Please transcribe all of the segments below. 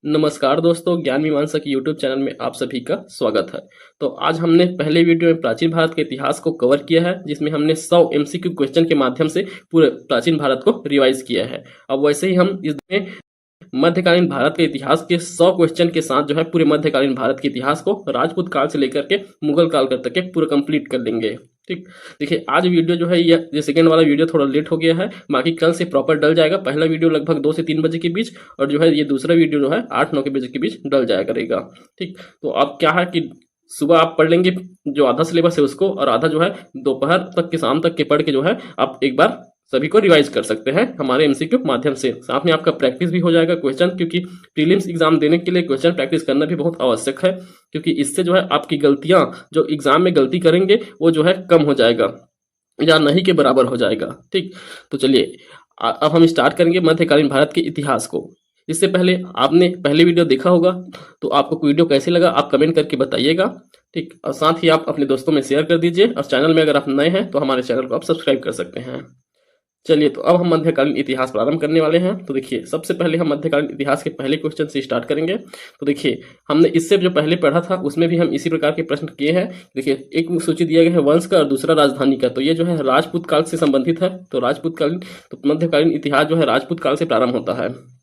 नमस्कार दोस्तों, ज्ञान मीमांसा की यूट्यूब चैनल में आप सभी का स्वागत है। तो आज हमने पहले वीडियो में प्राचीन भारत के इतिहास को कवर किया है, जिसमें हमने 100 एमसीक्यू क्वेश्चन के माध्यम से पूरे प्राचीन भारत को रिवाइज किया है। अब वैसे ही हम इसमें मध्यकालीन भारत के इतिहास के 100 क्वेश्चन के साथ जो है पूरे मध्यकालीन भारत के इतिहास को राजपूत काल से लेकर के मुगल काल तक के पूरा कंप्लीट कर लेंगे। ठीक, देखिए आज वीडियो जो है ये सेकंड वाला वीडियो थोड़ा लेट हो गया है, बाकी कल से प्रॉपर डल जाएगा। पहला वीडियो लगभग 2 से 3 बजे के बीच और जो है ये दूसरा वीडियो जो है 8-9 बजे के बीच डल जाया करेगा। ठीक, तो अब क्या है कि सुबह आप पढ़ लेंगे जो आधा सिलेबस है उसको, और आधा जो है दोपहर तक के शाम तक के पढ़ के जो है आप एक बार सभी को रिवाइज कर सकते हैं हमारे एमसीक्यू माध्यम से। साथ में आपका प्रैक्टिस भी हो जाएगा क्वेश्चन, क्योंकि प्रीलिम्स एग्जाम देने के लिए क्वेश्चन प्रैक्टिस करना भी बहुत आवश्यक है, क्योंकि इससे जो है आपकी गलतियां जो एग्जाम में गलती करेंगे वो जो है कम हो जाएगा या नहीं के बराबर हो जाएगा। ठीक, तो चलिए अब हम स्टार्ट करेंगे मध्यकालीन भारत के इतिहास को। इससे पहले आपने पहले वीडियो देखा होगा, तो आपको वीडियो कैसे लगा आप कमेंट करके बताइएगा। ठीक, और साथ ही आप अपने दोस्तों में शेयर कर दीजिए, और चैनल में अगर आप नए हैं तो हमारे चैनल को आप सब्सक्राइब कर सकते हैं। चलिए, तो अब हम मध्यकालीन इतिहास प्रारंभ करने वाले हैं। तो देखिए सबसे पहले हम मध्यकालीन इतिहास के पहले क्वेश्चन से स्टार्ट करेंगे। तो देखिए हमने इससे जो पहले पढ़ा था उसमें भी हम इसी प्रकार के प्रश्न किए हैं। देखिए एक सूची दिया गया है वंश का और दूसरा राजधानी का, तो ये जो है राजपूत काल से संबंधित है। तो मध्यकालीन इतिहास जो है राजपूत काल से प्रारंभ होता है।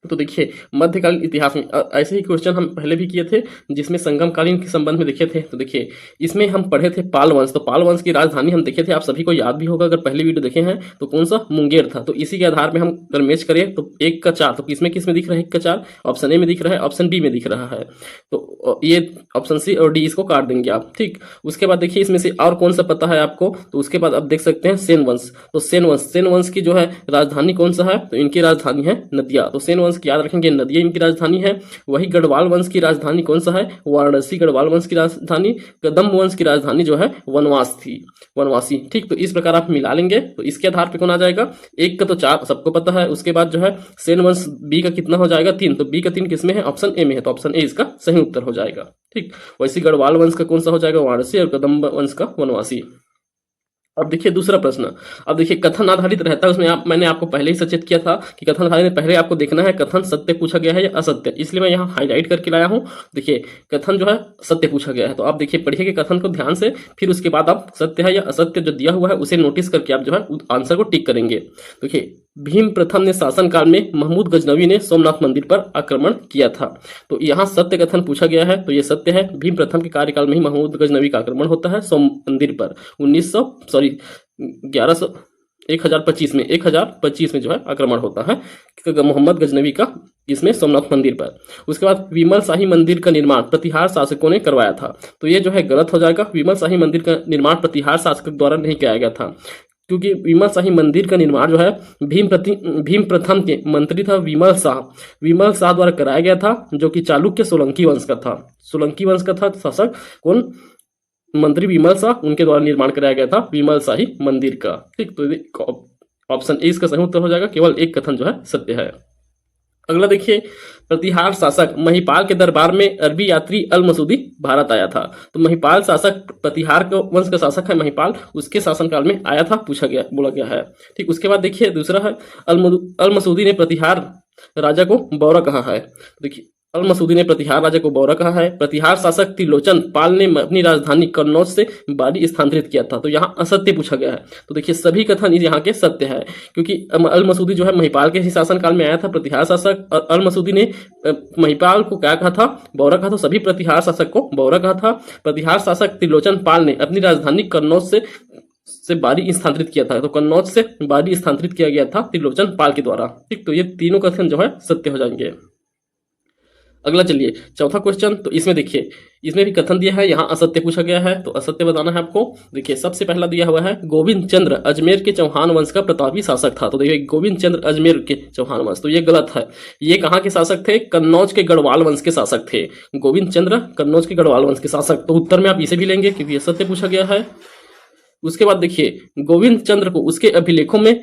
तो देखिए मध्यकालीन इतिहास में ऐसे ही क्वेश्चन हम पहले भी किए थे, जिसमें संगम कालीन के संबंध में देखे थे। तो देखिए इसमें हम पढ़े थे पाल वंश। तो पाल वंश की राजधानी हम देखे थे, आप सभी को याद भी होगा अगर पहले वीडियो देखे हैं तो, कौन सा, मुंगेर था। तो इसी के आधार में हम अगर मैच करें तो 1 का 4, तो किसमें किसमें दिख रहा है 1 का 4, ऑप्शन ए में दिख रहा है, ऑप्शन बी में दिख रहा है। तो ये ऑप्शन सी और डी इसको काट देंगे आप। ठीक, उसके बाद देखिए इसमें से और कौन सा पता है आपको, तो उसके बाद आप देख सकते हैं सेन वंश। तो सेन वंश की जो है राजधानी कौन सा है, तो इनकी राजधानी है नदिया। तो सेन वंश की याद रखेंगे, नदिया इनकी राजधानी है। वही गढ़वाल वंश की राजधानी कौन सा है, वाराणसी गढ़वाल वंश की राजधानी। कदम वंश की राजधानी जो है वनवासी। ठीक, तो इस प्रकार आप मिला लेंगे तो इसके आधार पे कौन आ जाएगा, 1 का तो 4 सबको पता है। उसके बाद जो है सेन वंश बी का कितना हो जाएगा 3, तो बी का 3 किसमें है, ऑप्शन ए में है, तो ऑप्शन ए इसका सही उत्तर हो जाएगा। ठीक, वैसे गढ़वाल वंश का कौन सा हो जाएगा, वाराणसी, और कदम वंश का वनवासी। अब देखिए दूसरा प्रश्न। अब देखिए कथन आधारित रहता है उसमें, मैंने आपको पहले ही सचेत किया था कि कथन आधारित पहले आपको देखना है कथन सत्य पूछा गया है या असत्य, इसलिए मैं यहाँ हाईलाइट करके लाया हूँ। देखिए कथन जो है सत्य पूछा गया है, तो आप देखिए पढ़िए कथन को ध्यान से, फिर उसके बाद आप सत्य है या असत्य जो दिया हुआ है उसे नोटिस करके आप जो है आंसर को टिक करेंगे। देखिए भीम प्रथम ने शासन काल में महमूद गजनवी ने सोमनाथ मंदिर पर आक्रमण किया था। तो यहाँ सत्य कथन पूछा गया है, तो ये सत्य है। भीम प्रथम के कार्यकाल में ही महमूद गजनवी का आक्रमण होता है सोम मंदिर पर 1025 में जो है आक्रमण होता है मोहम्मद गजनवी का, इसमें सोमनाथ मंदिर पर। उसके बाद विमल शाही मंदिर का निर्माण प्रतिहार शासकों ने करवाया था। तो ये जो है गलत हो जाएगा, विमल शाही मंदिर का निर्माण प्रतिहार शासक द्वारा नहीं किया गया था, क्योंकि विमल शाही मंदिर का निर्माण जो है भीम प्रथम के मंत्री था विमल शाह द्वारा कराया गया था, जो कि चालुक्य सोलंकी वंश का था शासक कौन, मंत्री विमल शाह, उनके द्वारा निर्माण कराया गया था विमल शाही मंदिर का। ठीक, तो ऑप्शन ए इसका सही उत्तर हो जाएगा, केवल एक कथन जो है सत्य है। अगला देखिए, प्रतिहार शासक महिपाल के दरबार में अरबी यात्री अल मसूदी भारत आया था। तो महिपाल शासक प्रतिहार वंश का शासक है महिपाल, उसके शासनकाल में आया था, बोला गया है। ठीक, उसके बाद देखिए दूसरा है अल मसूदी ने प्रतिहार राजा को बौरा कहा है। देखिए अल मसूदी ने प्रतिहार राजा को बौरा कहा है। प्रतिहार शासक त्रिलोचन पाल ने अपनी राजधानी कन्नौज से बारी स्थानांतरित किया था। तो यहाँ असत्य पूछा गया है, तो देखिए सभी कथन यहाँ के सत्य है, क्योंकि अल मसूदी जो है महिपाल के ही शासन काल में आया था प्रतिहार शासक, और अल मसूदी ने महिपाल को क्या कहा था, बौरा कहा था। सभी प्रतिहार शासक को बौरा कहा था। प्रतिहार शासक त्रिलोचन पाल ने अपनी राजधानी कन्नौज से बारी स्थानांतरित किया था। तो कन्नौज से बारी स्थानांतरित किया गया था त्रिलोचन पाल के द्वारा। ठीक, तो ये तीनों कथन जो है सत्य हो जाएंगे। अगला चलिए चौथा क्वेश्चन। तो इसमें देखिए इसमें भी कथन दिया है, यहाँ असत्य पूछा गया है, तो असत्य बताना है आपको। देखिए सबसे पहला दिया हुआ है गोविंद चंद्र अजमेर के चौहान वंश का प्रतापी शासक था। तो देखिए गोविंद चंद्र अजमेर के चौहान वंश, तो ये गलत है। ये कहाँ के शासक थे, कन्नौज के गढ़वाल वंश के शासक थे। गोविंद चंद्र कन्नौज के गढ़वाल वंश के शासक, तो उत्तर में आप इसे भी लेंगे क्योंकि ये सत्य पूछा गया है। उसके बाद देखिए गोविंद चंद्र को उसके अभिलेखों में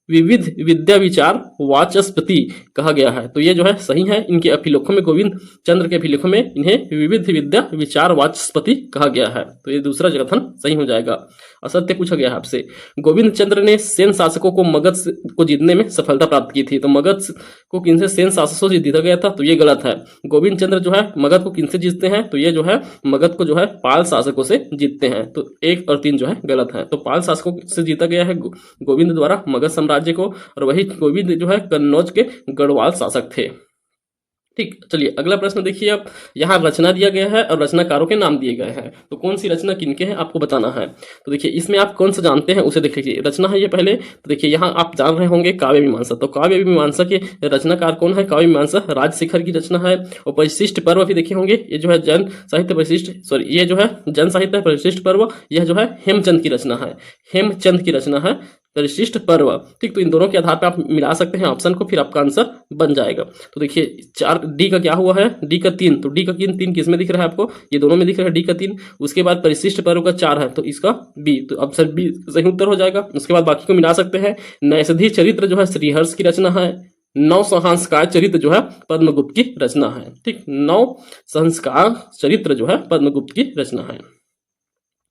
विविध विद्या विचार वाचस्पति कहा गया है। तो ये जो है सही है, इनके अभिलेखों में, गोविंद चंद्र के अभिलेखों में इन्हें विविध विद्या विचार वाचस्पति कहा गया है। तो ये दूसरा कथन सही हो जाएगा। असत्य पूछा गया है आपसे। गोविंद चंद्र ने सेन शासकों को मगध को जीतने में सफलता प्राप्त की थी, तो मगध को किनसे सेन शासकों से जीता गया था, तो ये गलत है। गोविंद चंद्र जो है मगध को किनसे जीतते हैं, तो ये जो है मगध को जो है पाल शासकों से जीतते हैं। तो 1 और 3 जो है गलत है। तो पाल शासकों से जीता गया है गोविंद द्वारा मगध साम्राज्य को, और वही गोविंद जो है कन्नौज के गढ़वाल शासक थे। ठीक, चलिए अगला प्रश्न देखिए। अब यहाँ रचना दिया गया है और रचनाकारों के नाम दिए गए हैं, तो कौन सी रचना किनके हैं आपको बताना है। तो देखिए इसमें आप कौन सा जानते हैं उसे देख लीजिए। रचना है ये पहले, तो देखिए यहाँ आप जान रहे होंगे काव्य मीमांसा, तो काव्य मीमांसा के रचनाकार कौन है, काव्य मीमांसा राजशेखर की रचना है। और परिशिष्ट पर्व भी देखे होंगे, ये जो है जन साहित्य परिशिष्ट, सॉरी ये जो है जन साहित्य परिशिष्ट पर्व, यह जो है हेमचंद की रचना है, हेमचंद की रचना है परिशिष्ट पर्व। ठीक, तो इन दोनों के आधार पर आप मिला सकते हैं ऑप्शन को, फिर आपका आंसर बन जाएगा। तो देखिए 4 डी का क्या हुआ है, डी का 3, तो डी का 3 किस में दिख रहा है आपको, ये दोनों में दिख रहा है डी का 3। उसके बाद परिशिष्ट पर्व का 4 है, तो इसका बी, तो ऑप्शन बी सही उत्तर हो जाएगा। उसके बाद बाकी को मिला सकते हैं। नैषधि चरित्र जो है श्रीहर्ष की रचना है। 9 संस्कार चरित्र जो है पद्मगुप्त की रचना है। ठीक, 9 संस्कार चरित्र जो है पद्मगुप्त की रचना है।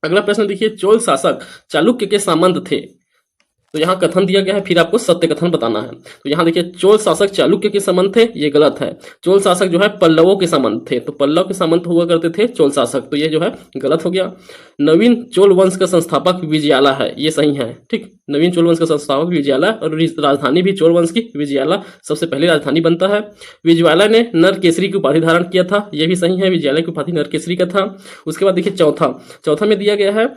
अगला प्रश्न देखिए, चोल शासक चालुक्य के सामंत थे, तो यहाँ कथन दिया गया है, फिर आपको सत्य कथन बताना है। तो यहाँ देखिए चोल शासक चालुक्य के सामंत थे, ये गलत है। चोल शासक जो है पल्लवों के सामंत थे, तो पल्लव के सामंत हुआ करते थे चोल शासक, तो ये जो है गलत हो गया। नवीन चोल वंश का संस्थापक विजयाला है, ये सही है। ठीक, नवीन चोल वंश का संस्थापक विजयाला, और राजधानी भी चोल वंश की विजयाला सबसे पहले राजधानी बनता है। विजयाला ने नर केसरी की उपाधि धारण किया था, ये भी सही है, विजयाला की उपाधि नर केसरी का था। उसके बाद देखिए चौथा में दिया गया है,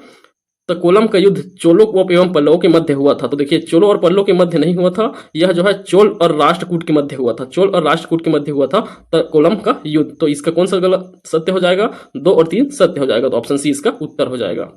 तो कोलम का युद्ध चोलों एवं पल्लवों के मध्य हुआ था, तो देखिए चोलों और पल्लवों के मध्य नहीं हुआ था, यह जो है चोल और राष्ट्रकूट के मध्य हुआ था, चोल और राष्ट्रकूट के मध्य हुआ था तो कोलम का युद्ध। तो इसका कौन सा गलत सत्य हो जाएगा, 2 और 3 सत्य हो जाएगा, तो ऑप्शन सी इसका उत्तर हो जाएगा।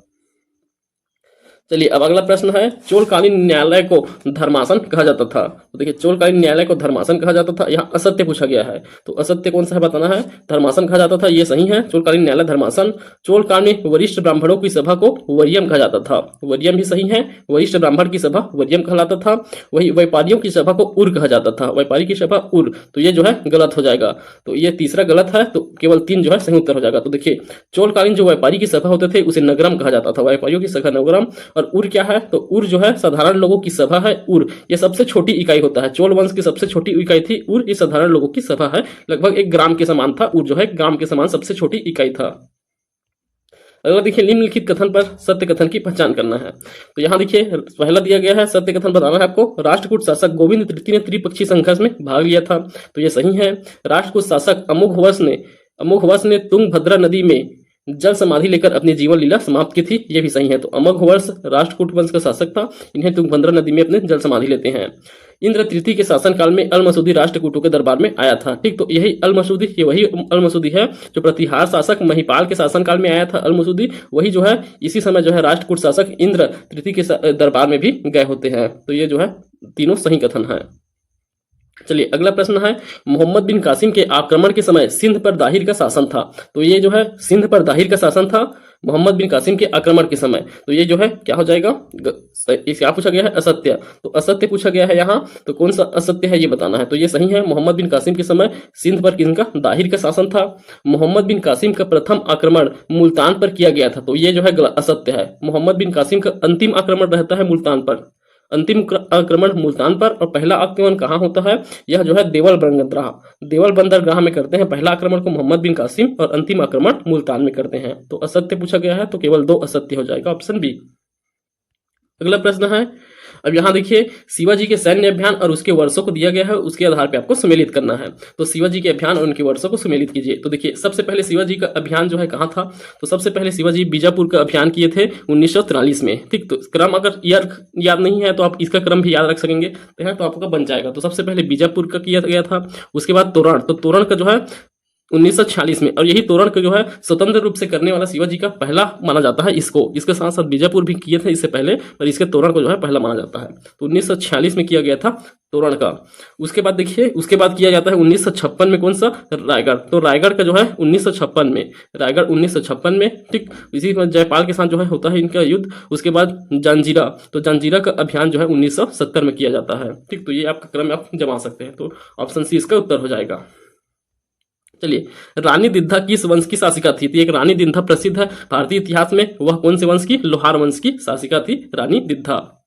चलिए अब अगला प्रश्न है, चोलकालीन न्यायालय को धर्मासन कहा जाता था, तो देखिए चोलकालीन न्यायालय को धर्मासन कहा जाता था, यहाँ असत्य पूछा गया है, तो असत्य कौन सा है बताना है। धर्मासन कहा जाता था, ये सही है, चोलकालीन न्यायालय धर्मासन। चोलकाल में वरिष्ठ ब्राह्मणों की सभा को वरियम कहा जाता था, वरियम भी सही है, वरिष्ठ ब्राह्मण की सभा वरियम कहलाता था। वही व्यापारियों की सभा को उर कहा जाता था, व्यापारी की सभा उर, तो ये जो है गलत हो जाएगा, तो ये तीसरा गलत है, तो केवल 3 जो है सही उत्तर हो जाएगा। तो देखिए चोलकालीन जो व्यापारी की सभा होते थे उसे नगरम कहा जाता था, व्यापारियों की सभा नगरम। और उर क्या है, तो उर जो है साधारण लोगों की सभा है, उर ये सबसे छोटी इकाई होता है, चोल वंश की सबसे छोटी इकाई थी उर, ये साधारण लोगों की सभा है, लगभग 1 ग्राम के समान था, उर जो है ग्राम के समान सबसे छोटी इकाई था। अगर देखिए निम्नलिखित कथन पर सत्य कथन की पहचान करना है, तो यहाँ देखिए पहला दिया गया है, सत्य कथन बताना है आपको। राष्ट्रकूट शासक गोविंद तृतीय ने त्रिपक्षीय संघर्ष में भाग लिया था, तो ये सही है। राष्ट्रकूट शासक अमोघवर्ष ने तुंगभद्रा नदी में जल समाधि लेकर अपनी जीवन लीला समाप्त की थी, ये भी सही है। तो अमोघवर्ष राष्ट्रकूट वंश का शासक था, इन्हें तुंगभद्रा नदी में अपने जल समाधि लेते हैं। इंद्र तृतीय के शासन काल में अल-मसूदी राष्ट्रकूटों के दरबार में आया था। ठीक, तो यही अल-मसूदी, ये वही अल-मसूदी है जो प्रतिहार शासक महिपाल के शासन काल में आया था। अल-मसूदी वही जो है इसी समय जो है राष्ट्रकूट शासक इंद्र तृतीय के दरबार में भी गए होते हैं, तो ये जो है तीनों सही कथन है। चलिए अगला प्रश्न है, मोहम्मद बिन कासिम के आक्रमण के समय सिंध पर दाहिर का शासन था, तो ये जो है सिंध पर दाहिर का शासन था मोहम्मद बिन कासिम के आक्रमण के समय, तो ये जो है क्या हो जाएगा, क्या पूछा गया है, असत्य, तो असत्य पूछा गया है यहाँ, तो कौन सा असत्य है ये बताना है। तो ये सही है, मोहम्मद बिन कासिम के समय सिंध पर किनका दाहिर का शासन था। मोहम्मद बिन कासिम का प्रथम आक्रमण मुल्तान पर किया गया था, तो ये जो है असत्य है। मोहम्मद बिन कासिम का अंतिम आक्रमण रहता है मुल्तान पर, अंतिम आक्रमण मुल्तान पर, और पहला आक्रमण कहाँ होता है, यह जो है देवल बंदरगाह में करते हैं पहला आक्रमण को मोहम्मद बिन कासिम, और अंतिम आक्रमण मुल्तान में करते हैं। तो असत्य पूछा गया है, तो केवल 2 असत्य हो जाएगा, ऑप्शन बी। अगला प्रश्न है, अब यहाँ देखिए शिवाजी के सैन्य अभियान और उसके वर्षों को दिया गया है, उसके आधार पे आपको सुमेलित करना है। तो शिवाजी के अभियान और उनके वर्षों को सुमेलित कीजिए। तो देखिए सबसे पहले शिवाजी का अभियान जो है कहाँ था, तो सबसे पहले शिवाजी बीजापुर का अभियान किए थे 1943 में। ठीक, तो क्रम अगर याद नहीं है तो आप इसका क्रम भी याद रख सकेंगे, तो आपका बन जाएगा। तो सबसे पहले बीजापुर का किया गया था, उसके बाद तोरण, तो तोरण का जो है 1946 में, और यही तोरण को जो है स्वतंत्र रूप से करने वाला शिवाजी का पहला माना जाता है इसको। इसके साथ साथ बीजापुर भी किए थे इससे पहले, पर इसके तोरण को जो है पहला माना जाता है। तो 1946 में किया गया था तोरण का। उसके बाद देखिए उसके बाद किया जाता है 1956 में, कौन सा, रायगढ़। तो रायगढ़ का जो है 1956 में, रायगढ़ 1956 में। ठीक, इसी में जयपाल के साथ जो है होता है इनका युद्ध। उसके बाद जंजीरा, तो जंजीरा का अभियान जो है 1970 में किया जाता है। ठीक, तो ये आपका क्रम आप जमा सकते हैं, तो ऑप्शन सी इसका उत्तर हो जाएगा। चलिए, रानी दिद्धा किस वंश की शासिका थी? तो एक रानी दिद्धा प्रसिद्ध है भारतीय इतिहास में, वह कौन से वंश की? लोहार वंश की शासिका थी रानी दिद्धा।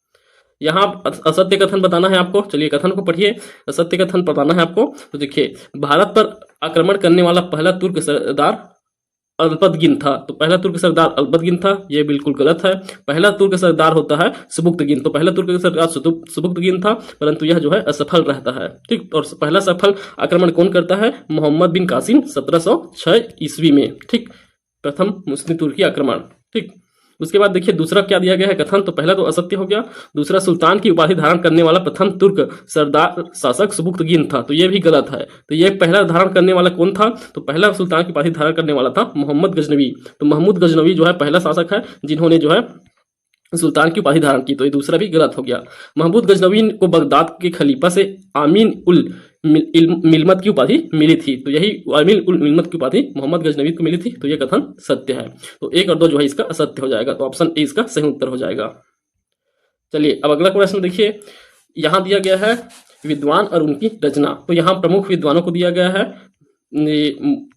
यहाँ असत्य कथन बताना है आपको। चलिए कथन को पढ़िए, असत्य कथन बताना है आपको। तो देखिए, भारत पर आक्रमण करने वाला पहला तुर्क सरदार अल्पतगिन था। तो पहला तुर्क सरदार अल्पतगिन था, यह बिल्कुल गलत है। पहला तुर्क सरदार होता है सुबुक्तगिन। तो पहला तुर्क सरदार सुबुक्तगिन था, परंतु यह जो है असफल रहता है। ठीक, और पहला सफल आक्रमण कौन करता है? मोहम्मद बिन कासिम 1706 ईस्वी में। ठीक, प्रथम मुस्लिम तुर्की आक्रमण। ठीक, उसके बाद देखिए दूसरा क्या दिया गया है कथन। तो पहला तो असत्य हो गया। दूसरा, सुल्तान की उपाधि धारण करने वाला प्रथम तुर्क सरदार शासक सुबुक्तगिन था। तो यह भी गलत है। तो यह पहला धारण करने वाला कौन था? तो पहला सुल्तान की उपाधि धारण करने वाला था मोहम्मद गजनवी। तो महमूद गजनवी जो है पहला शासक है जिन्होंने जो है सुल्तान की उपाधि धारण की। तो ये दूसरा भी गलत हो गया। महमूद गजनवी को बगदाद के खलीफा से आमीन उल मिलमत की उपाधि मिली थी। तो यही आमीन उल मिलमत की उपाधि मोहम्मद गजनवी को मिली थी। तो यह कथन सत्य है। तो 1 और 2 जो है इसका असत्य हो जाएगा। तो ऑप्शन ए इसका सही उत्तर हो जाएगा। चलिए अब अगला प्रश्न देखिए, यहां दिया गया है विद्वान और उनकी रचना। तो यहाँ प्रमुख विद्वानों को दिया गया है।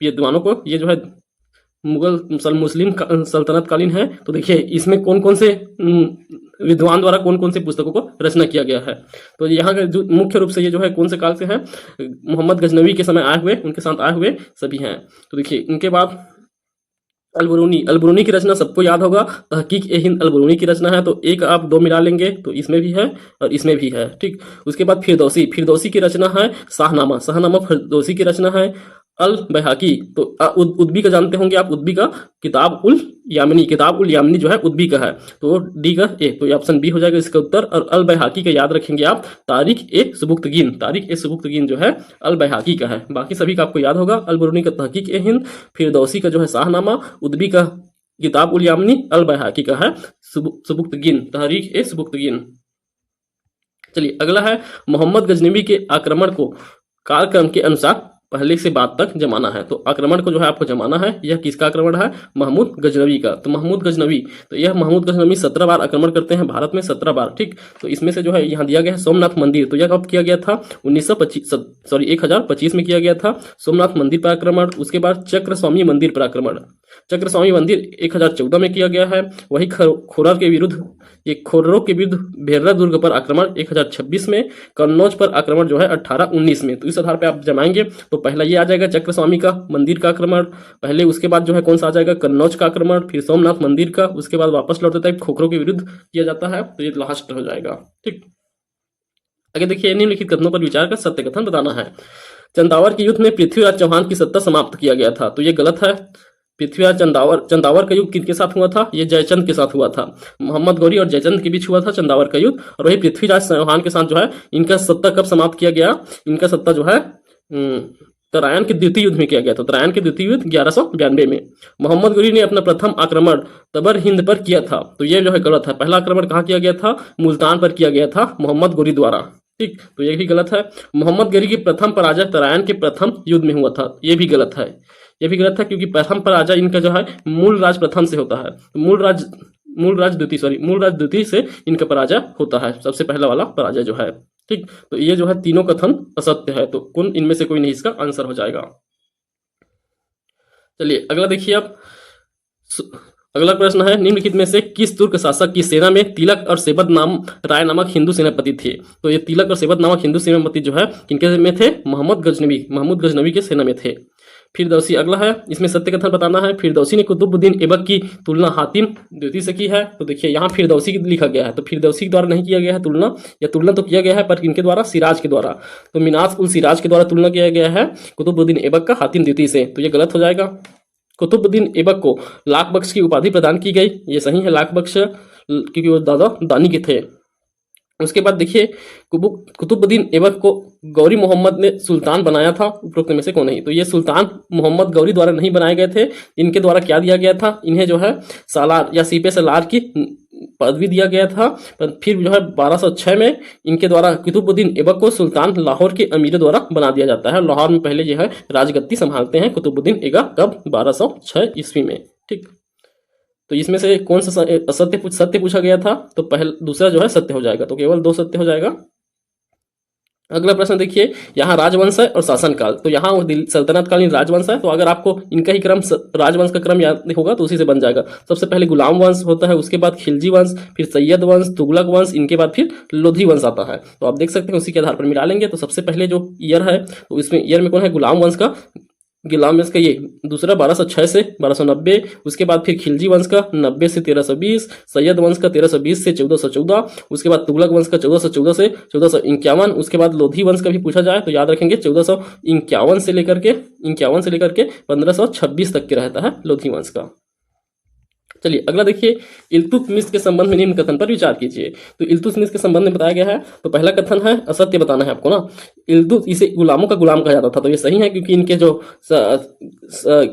विद्वानों को ये जो है मुगल मुस्लिम सल्तनत कालीन है। तो देखिए इसमें कौन कौन से विद्वान द्वारा कौन कौन से पुस्तकों को रचना किया गया है। तो यहाँ का जो मुख्य रूप से ये जो है कौन से काल से है? मोहम्मद गजनवी के समय आए हुए, उनके साथ आए हुए सभी हैं। तो देखिए उनके बाद अलबरूनी की रचना सबको याद होगा, तहकीक ए हिंद अलबरूनी की रचना है। तो एक आप 2 मिला लेंगे तो इसमें भी है और इसमें भी है। ठीक, उसके बाद फिरदौसी की रचना है शाहनामा फिरदौसी की रचना है। अल बैहाकी, तो उद्बी का जानते होंगे आप, उद्बी का किताब उल यामिनी जो है उद्बी का है। तो डी का ए, तो ये ऑप्शन बी हो जाएगा इसका उत्तर। और अल बैहाकी का याद रखेंगे आप, तारिख ए सुबुक्तगीन जो है अल बैहाकी का है। बाकी सभी का आपको याद होगा, अल बरूनी का तहकीक ए हिंद, फिरदौसी का जो है शाहनामा, उद्बी का किताब उल यामिनी, अल बैहाकी का है सुबुक्तगीन, तारिख ए सुबुक्तगीन। चलिए अगला है, मोहम्मद गजनवी के आक्रमण को कालक्रम के अनुसार पहले से बाद तक जमाना है। तो आक्रमण को जो है आपको जमाना है। यह किसका आक्रमण है? महमूद गजनवी का। तो महमूद गजनवी 17 बार आक्रमण करते हैं भारत में, 17 बार। ठीक, तो इसमें से जो है यहाँ दिया गया है सोमनाथ मंदिर। तो यह कब किया गया था? 1025 में किया गया था सोमनाथ मंदिर पर आक्रमण। उसके बाद चक्रस्वामी मंदिर पर आक्रमण, चक्रस्वामी मंदिर 1014 में किया गया है। वही खोररों के विरुद्ध भेररा दुर्ग पर आक्रमण 1026 में। कन्नौज पर आक्रमण जो है 1819 में। तो इस आधार पर आप जमाएंगे तो पहला ये आ जाएगा चक्रस्वामी का मंदिर का आक्रमण पहले, उसके बाद जो है कौन सा आ जाएगा? कन्नौज का आक्रमण, फिर सोमनाथ मंदिर का, उसके बाद वापस लौटता है खोखरों के विरुद्ध किया जाता है। तो ये लास्ट हो जाएगा। ठीक, आगे देखिए, निम्नलिखित कथनों पर विचार कर सत्य कथन बताना है। चंदावर के युद्ध में पृथ्वीराज चौहान की सत्ता समाप्त किया गया था। तो ये गलत है। पृथ्वीराज चंदावर का युद्ध किनके साथ हुआ था? ये जयचंद के साथ हुआ था। मोहम्मद गौरी और जयचंद के बीच हुआ था चंदावर का युद्ध। और वही पृथ्वीराज चौहान के साथ जो है इनका सत्ता कब समाप्त किया गया? इनका सत्ता जो है तरायन के द्वितीय युद्ध में किया गया था। तरायन के द्वितीय युद्ध 1192 में। मोहम्मद गौरी ने अपना प्रथम आक्रमण तबर हिंद पर किया था। तो यह जो है गलत है। पहला आक्रमण कहाँ किया गया था? मुल्तान पर किया गया था मोहम्मद गौरी द्वारा। ठीक, तो यह भी गलत है। मोहम्मद गौरी की प्रथम पराजय तरायन के प्रथम युद्ध में हुआ था। यह भी गलत है। यह भी गलत है क्योंकि प्रथम पराजय इनका जो है मूल राज प्रथम से होता है। तो मूल राज द्वितीय से इनका पराजय होता है, सबसे पहला वाला पराजय जो है। ठीक, तो ये जो है तीनों कथन असत्य है। तो कौन इनमें से कोई नहीं इसका आंसर हो जाएगा। चलिए अगला देखिए आप, अगला प्रश्न है, निम्नलिखित में से किस तुर्क शासक की सेना में तिलक और सेबत राय नामक हिंदू सेनापति थे? तो ये तिलक और सेबत नामक हिंदू सेनापति जो है किनके में थे? महमूद गजनवी के सेना में थे। फिरदौसी अगला है, इसमें सत्य कथन बताना है। फिरदौसी ने कुतुबुद्दीन ऐबक की तुलना हातिम द्वितीय से की है। तो देखिए यहाँ फिरदौसी लिखा गया है, तो फिरदौसी के द्वारा नहीं किया गया है तुलना, या तुलना तो किया गया है पर किनके द्वारा? सिराज के द्वारा। तो मिनास उल सिराज के द्वारा तुलना किया गया है कुतुबुद्दीन ऐबक का हातिम द्वितीय से। तो ये गलत हो जाएगा। कुतुबुद्दीन ऐबक को लाख बख्श की उपाधि प्रदान की गई, ये सही है, लाख बख्श, क्योंकि वो दादा दानी के थे। उसके बाद देखिए, कुतुबुद्दीन ऐबक को गौरी मोहम्मद ने सुल्तान बनाया था, उपरोक्त में से कौन नहीं? तो ये सुल्तान मोहम्मद गौरी द्वारा नहीं बनाए गए थे। इनके द्वारा क्या दिया गया था? इन्हें जो है सालार या सीपे सलार की पदवी दिया गया था। पर फिर जो है 1206 में इनके द्वारा कुतुबुद्दीन ऐबक को सुल्तान लाहौर के अमीर द्वारा बना दिया जाता है। लाहौर में पहले जो है राजगद्दी संभालते हैं कुतुबुद्दीन ऐबक, कब? 1206 ईस्वी में। ठीक, तो इसमें से कौन सा सत्य पूछा गया था? तो दूसरा जो है सत्य हो जाएगा। तो केवल 2 सत्य हो जाएगा। अगला प्रश्न देखिए, यहाँ राजवंश है और शासनकाल, तो यहाँ वो सल्तनत कालीन राजवंश है, तो अगर आपको इनका ही क्रम राजवंश का क्रम याद होगा तो उसी से बन जाएगा। सबसे पहले गुलाम वंश होता है, उसके बाद खिलजी वंश, फिर सैयद वंश, तुगलक वंश, इनके बाद फिर लोधी वंश आता है। तो आप देख सकते हैं उसी के आधार पर मिला लेंगे। तो सबसे पहले जो ईयर है तो इसमें ईयर में कौन है, गुलाम वंश का, गुलाम वंश का ये दूसरा 1206 से 1290, उसके बाद फिर खिलजी वंश का 90 से 1320, सैयद वंश का 1320 से 1414, उसके बाद तुगलक वंश का 1414 से 1451, उसके बाद लोधी वंश का भी पूछा जाए तो याद रखेंगे 1451 से लेकर के 1526 तक के रहता है लोधी वंश का। चलिए अगला देखिए, इल्तुतमिश के संबंध में निम्न कथन पर विचार कीजिए। तो इल्तुतमिश के संबंध में बताया गया है, तो पहला कथन है असत्य बताना है आपको ना। इसे गुलामों का गुलाम कहा जाता था, तो ये सही है, क्योंकि इनके जो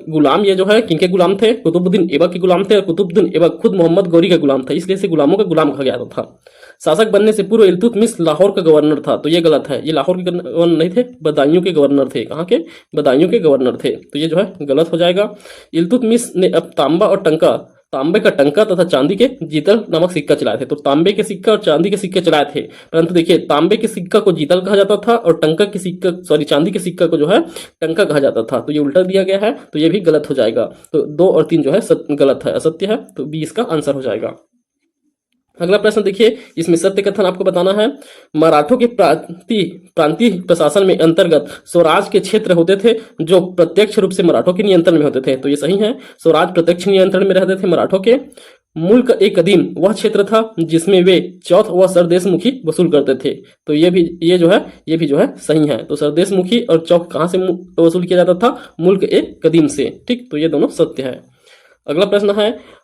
गुलाम ये जो है किनके गुलाम थे, कुतुबुद्दीन ऐबक के गुलाम थे, और कुतुबुद्दीन ऐबक खुद मोहम्मद गौरी का गुलाम था, इसलिए इसे गुलामों का गुलाम कहा गया था। शासक बनने से पूर्व इल्तुतमिश लाहौर का गवर्नर था, तो ये गलत है, ये लाहौर के गवर्नर नहीं थे, बदायूं के गवर्नर थे। कहाँ के, बदायूं के गवर्नर थे, तो ये जो है गलत हो जाएगा। इल्तुतमिश ने अब तांबा और टंका, तांबे का टंका तथा चांदी के जीतल नामक सिक्का चलाए थे। तो तांबे के सिक्का और चांदी के सिक्के चलाए थे, परंतु देखिए तांबे के सिक्का को जीतल कहा जाता था और टंका के सिक्का चांदी के सिक्का को जो है टंका कहा जाता था, तो ये उल्टा दिया गया है, तो ये भी गलत हो जाएगा। तो 2 और 3 जो है गलत है, असत्य है, तो बी इसका आंसर हो जाएगा। अगला प्रश्न देखिए, इसमें सत्य कथन आपको बताना है। मराठों के प्रांतीय प्रशासन में अंतर्गत स्वराज के क्षेत्र होते थे जो प्रत्यक्ष रूप से मराठों के नियंत्रण में होते थे, तो ये सही है, स्वराज प्रत्यक्ष नियंत्रण में रहते थे मराठों के। मुल्क एक कदीम वह क्षेत्र था जिसमें वे चौथ व सरदेशमुखी वसूल करते थे, तो ये भी जो है सही है। तो सरदेशमुखी और चौक कहाँ से वसूल किया जाता था, मुल्क एक कदीम से, ठीक, तो ये दोनों सत्य है। अगला प्रश्न है,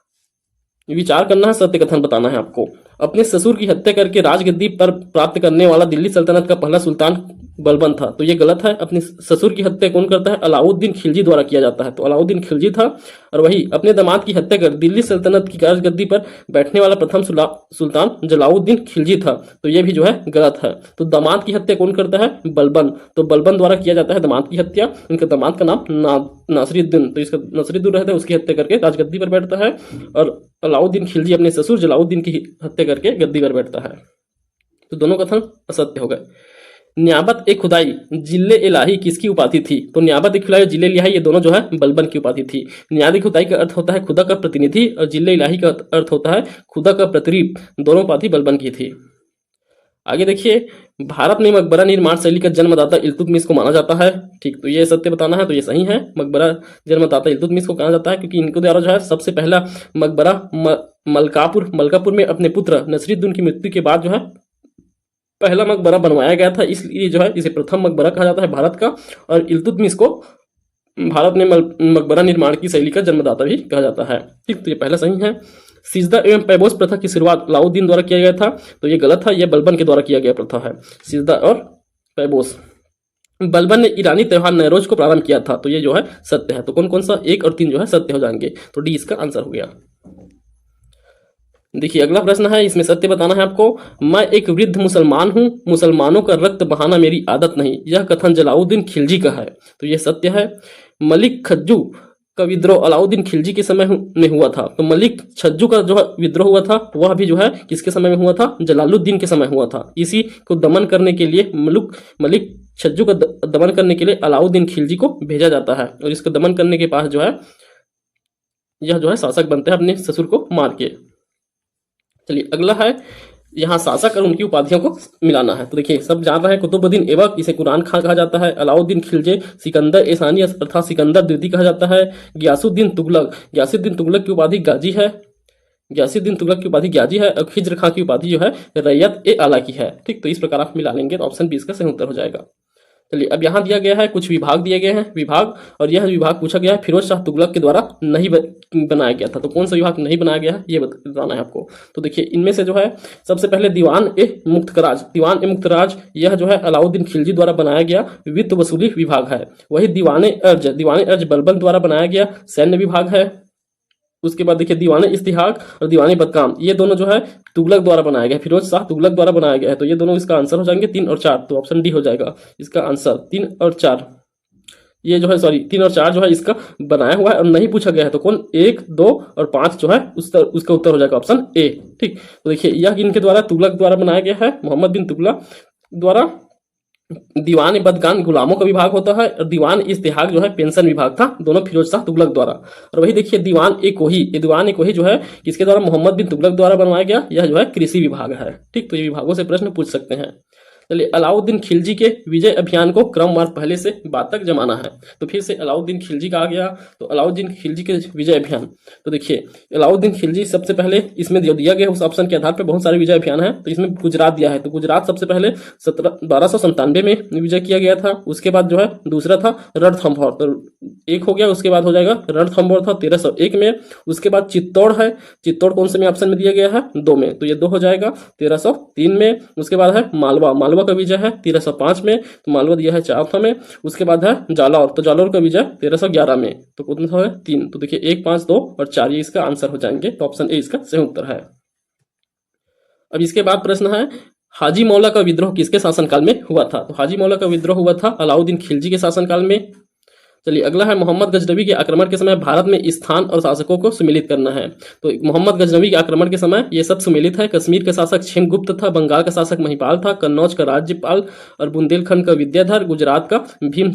विचार करना है, सत्य कथन बताना है आपको। अपने ससुर की हत्या करके राजगद्दी पर प्राप्त करने वाला दिल्ली सल्तनत का पहला सुल्तान बलबन था, तो ये गलत है। अपने ससुर की हत्या कौन करता है, अलाउद्दीन खिलजी द्वारा किया जाता है, तो अलाउद्दीन खिलजी था। और वही अपने दामाद की हत्या कर दिल्ली सल्तनत की राजगद्दी पर बैठने वाला प्रथम सुल्तान जलाउद्दीन खिलजी था, तो ये भी जो है गलत है। तो दामाद की हत्या कौन करता है, बलबन, तो बलबन द्वारा किया जाता है दामाद की हत्या। इनका दामाद का नाम नासिरुद्दीन, तो इसका नासिरुद्दीन रहता है, उसकी हत्या करके राजगद्दी पर बैठता है, और अलाउद्दीन खिलजी अपने ससुर जलाउद्दीन की हत्या करके गद्दी पर बैठता है। तो दोनों कथन असत्य हो गए। न्याबत ए खुदाई जिले इलाही किसकी उपाधि थी, तो न्याबत ए खुदाई जिले इलाही ये दोनों जो है बलबन की उपाधि थी। न्याबत ए खुदाई का अर्थ होता है खुदा का प्रतिनिधि, और जिले इलाही का अर्थ होता है खुदा का प्रतिरूप, दोनों उपाधि बलबन की थी। आगे देखिए, भारत में मकबरा निर्माण शैली का जन्मदाता इल्तुतमिश को माना जाता है, ठीक, तो ये सत्य बताना है, तो ये सही है, मकबरा जन्मदाता इल्तुतमिश को कहा जाता है, क्योंकि इनको द्वारा जो है सबसे पहला मकबरा मलकापुर में अपने पुत्र नसरुद्दीन की मृत्यु के बाद जो है पहला मकबरा बनवाया गया था, इसलिए जो है इसे प्रथम मकबरा कहा जाता है भारत का। और इल्तुतमिश को भारत में मकबरा निर्माण की शैली का जन्मदाता भी कहा जाता है, ठीक, तो ये पहला सही है। सिजदा एवं पैबोस प्रथा की शुरुआत अलाउद्दीन द्वारा किया गया था, तो ये गलत था, यह बलबन के द्वारा किया गया प्रथा है, सिजदा और पैबोस। बलबन ने ईरानी त्योहार नैरोज को प्रारंभ किया था, तो ये जो है सत्य है। तो कौन कौन सा 1 और 3 जो है सत्य हो जाएंगे, तो डी इसका आंसर हो गया। देखिए अगला प्रश्न है, इसमें सत्य बताना है आपको। मैं एक वृद्ध मुसलमान हूं, मुसलमानों का रक्त बहाना मेरी आदत नहीं, यह कथन जलाउद्दीन खिलजी का है, तो यह सत्य है। मलिक छज्जू का विद्रोह अलाउद्दीन खिलजी के समय में हुआ था, तो मलिक छज्जू का जो विद्रोह हुआ था वह भी जो है किसके समय में हुआ था, जलालुद्दीन के समय हुआ था। इसी को दमन करने के लिए मलिक छज्जू का दमन करने के लिए अलाउद्दीन खिलजी को भेजा जाता है, और इसको दमन करने के पास जो है यह जो है शासक बनते हैं अपने ससुर को मार के। चलिए अगला है, यहाँ शासक और उनकी उपाधियों को मिलाना है। तो देखिए सब जान रहे हैं, कुतुबुद्दीन ऐबक इसे कुरान खां कहा जाता है, अलाउद्दीन खिलजी सिकंदर एसानी अर्थात सिकंदर द्वितीय कहा जाता है। गियासुद्दीन तुगलक की उपाधि गाजी है, और खिज्र खां की उपाधि जो है रैयत ए आला की है, ठीक, तो इस प्रकार आप मिला लेंगे तो ऑप्शन 20 का सही उत्तर हो जाएगा। चलिए अब यहाँ दिया गया है कुछ विभाग दिए गए हैं, विभाग, और यह विभाग पूछा गया है फिरोज शाह तुगलक के द्वारा नहीं बनाया गया था, तो कौन सा विभाग नहीं बनाया गया है ये बताना है आपको। तो देखिए इनमें से जो है सबसे पहले दीवान ए मुख्तराज यह जो है अलाउद्दीन खिलजी द्वारा बनाया गया वित्त वसूली विभाग है। वही दीवान अर्ज बलबन द्वारा बनाया गया सैन्य विभाग है। उसके बाद देखिए दीवान इस्तिहाक और दीवान बदकाम ये दोनों जो है तुगलक द्वारा बनाया गया, फिरोज शाह तुगलक द्वारा बनाया गया है, तो ये दोनों इसका आंसर हो जाएंगे 3 और 4, तो ऑप्शन डी हो जाएगा इसका आंसर 3 और 4। ये जो है 3 और 4 जो है इसका बनाया हुआ है और नहीं पूछा गया है, तो कौन 1, 2 और 5 जो है उसका उत्तर हो जाएगा ऑप्शन ए, ठीक। तो देखिए यह इनके द्वारा तुगलक द्वारा बनाया गया है, मोहम्मद बिन तुगलक द्वारा, दीवान बदगान गुलामों का विभाग होता है और दीवान इस्तेहाक जो है पेंशन विभाग था, दोनों फिरोज शाह तुगलक द्वारा। और वही देखिए दीवान ए कोही, ये दीवान ए कोही जो है किसके द्वारा, मोहम्मद बिन तुगलक द्वारा बनवाया गया, यह जो है कृषि विभाग है। ठीक, तो ये विभागों से प्रश्न पूछ सकते हैं। चलिए, अलाउद्दीन खिलजी के विजय अभियान को क्रमवार पहले से बाद तक जमाना है। तो फिर से अलाउद्दीन खिलजी का आ गया, तो अलाउद्दीन खिलजी के विजय अभियान, तो देखिए अलाउद्दीन खिलजी सबसे पहले इसमें जो दिया गया उस ऑप्शन के आधार पर बहुत सारे विजय अभियान है। तो इसमें गुजरात दिया है, तो गुजरात सबसे पहले 1297 में विजय किया गया था। उसके बाद जो है दूसरा था रणथंभौर, तो एक हो गया, उसके बाद हो जाएगा रणथंभौर था 1301 में। उसके बाद चित्तौड़ है, चित्तौड़ कौन से में ऑप्शन में दिया गया है, 2 में, तो ये 2 हो जाएगा 1303 में। उसके बाद है मालवा, मालवा का विजय है 1305 में, तो मालवा दिया है 4 में। उसके बाद है जालौर, तो जालौर का विजय 1311 में, तो कौन सा है 3, तो देखिए 1, 5, 2 और 4 ये इसका आंसर हो जाएंगे, तो ऑप्शन ए इसका सही उत्तर है। अब इसके बाद प्रश्न है हाजी मौला का विद्रोह किसके शासनकाल में हुआ था, तो हाजी मौला का विद्रोह हुआ था अलाउद्दीन खिलजी के शासनकाल में। चलिए, अगला है मोहम्मद गजनबी के आक्रमण के समय भारत में स्थान और शासकों को सुमिलित करना है। तो मोहम्मद गजनबी के आक्रमण के समय ये सब सुमिलित है। कश्मीर का शासक क्षेमगुप्त था, बंगाल का शासक महिपाल था, कन्नौज का राज्यपाल और बुंदेलखंड का विद्याधर, गुजरात का भीम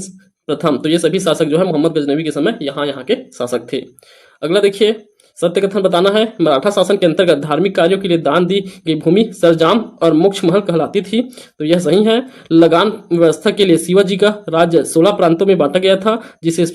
प्रथम, तो ये सभी शासक जो है मोहम्मद गजनबी के समय यहाँ के शासक थे। अगला देखिए, सत्य कथन बताना है। मराठा शासन के अंतर्गत धार्मिक कार्यों के लिए दान दी गई भूमि सरजाम और मोक्ष महल कहलाती थी, तो यह सही है। लगान व्यवस्था के लिए शिवाजी का राज्य 16 प्रांतों में बांटा गया था, जिसे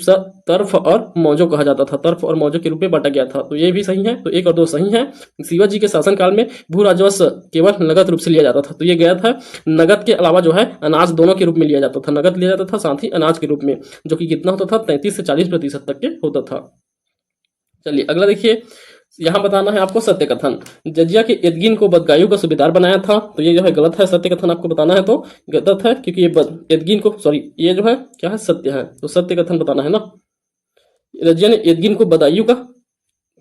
तर्फ और मौजो कहा जाता था, तर्फ और मौजो के रूप में बांटा गया था, तो ये भी सही है। तो 1 और 2 सही है। शिवाजी के शासनकाल में भू राजस्व केवल नगद रूप से लिया जाता था, तो ये गया था। नगद के अलावा जो है अनाज दोनों के रूप में लिया जाता था, नगद लिया जाता था साथ ही अनाज के रूप में, जो कि कितना होता था 33 से 40% तक के होता था। चलिए, अगला देखिए, यहां बताना है आपको सत्य कथन। जजिया के एदगिन को बदगायू का सूबेदार बनाया था, तो ये जो है गलत है। सत्य कथन आपको बताना है तो गलत है, क्योंकि ये एदगिन को ये जो है क्या है, सत्य है, तो सत्य कथन बताना है ना। रजिया ने एदगिन को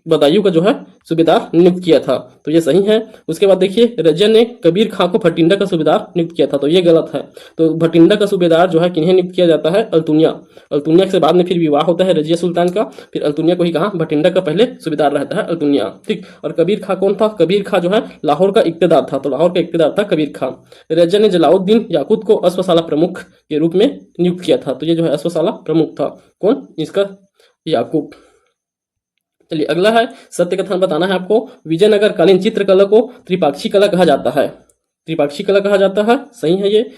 बदायूं का जो है सूबेदार नियुक्त किया था, तो ये सही है। उसके बाद देखिए, रजिया ने कबीर खां को भटिंडा का सूबेदार नियुक्त किया था, तो ये गलत है। तो भटिंडा का सूबेदार जो है किन्हें नियुक्त किया जाता है, अल्तुनिया से बाद में फिर विवाह होता है रजिया सुल्तान का, फिर अल्तुनिया को ही कहा, भटिंडा का पहले सूबेदार रहता है अल्तुनिया। ठीक, और कबीर खां कौन था, कबीर खां जो है लाहौर का इक्तेदार था, तो लाहौर का इक्तेदार था कबीर खां। रजिया ने जलाउद्दीन याकूत को अश्वशाला प्रमुख के रूप में नियुक्त किया था, तो ये जो है अश्वशाला प्रमुख था, कौन, इसका याकूब। चलिए, अगला है सत्य कथन बताना है आपको। विजयनगर कालीन चित्रकला को त्रिपाक्षी कला कहा जाता है, त्रिपाक्षी कला कहा जाता है, सही है ये।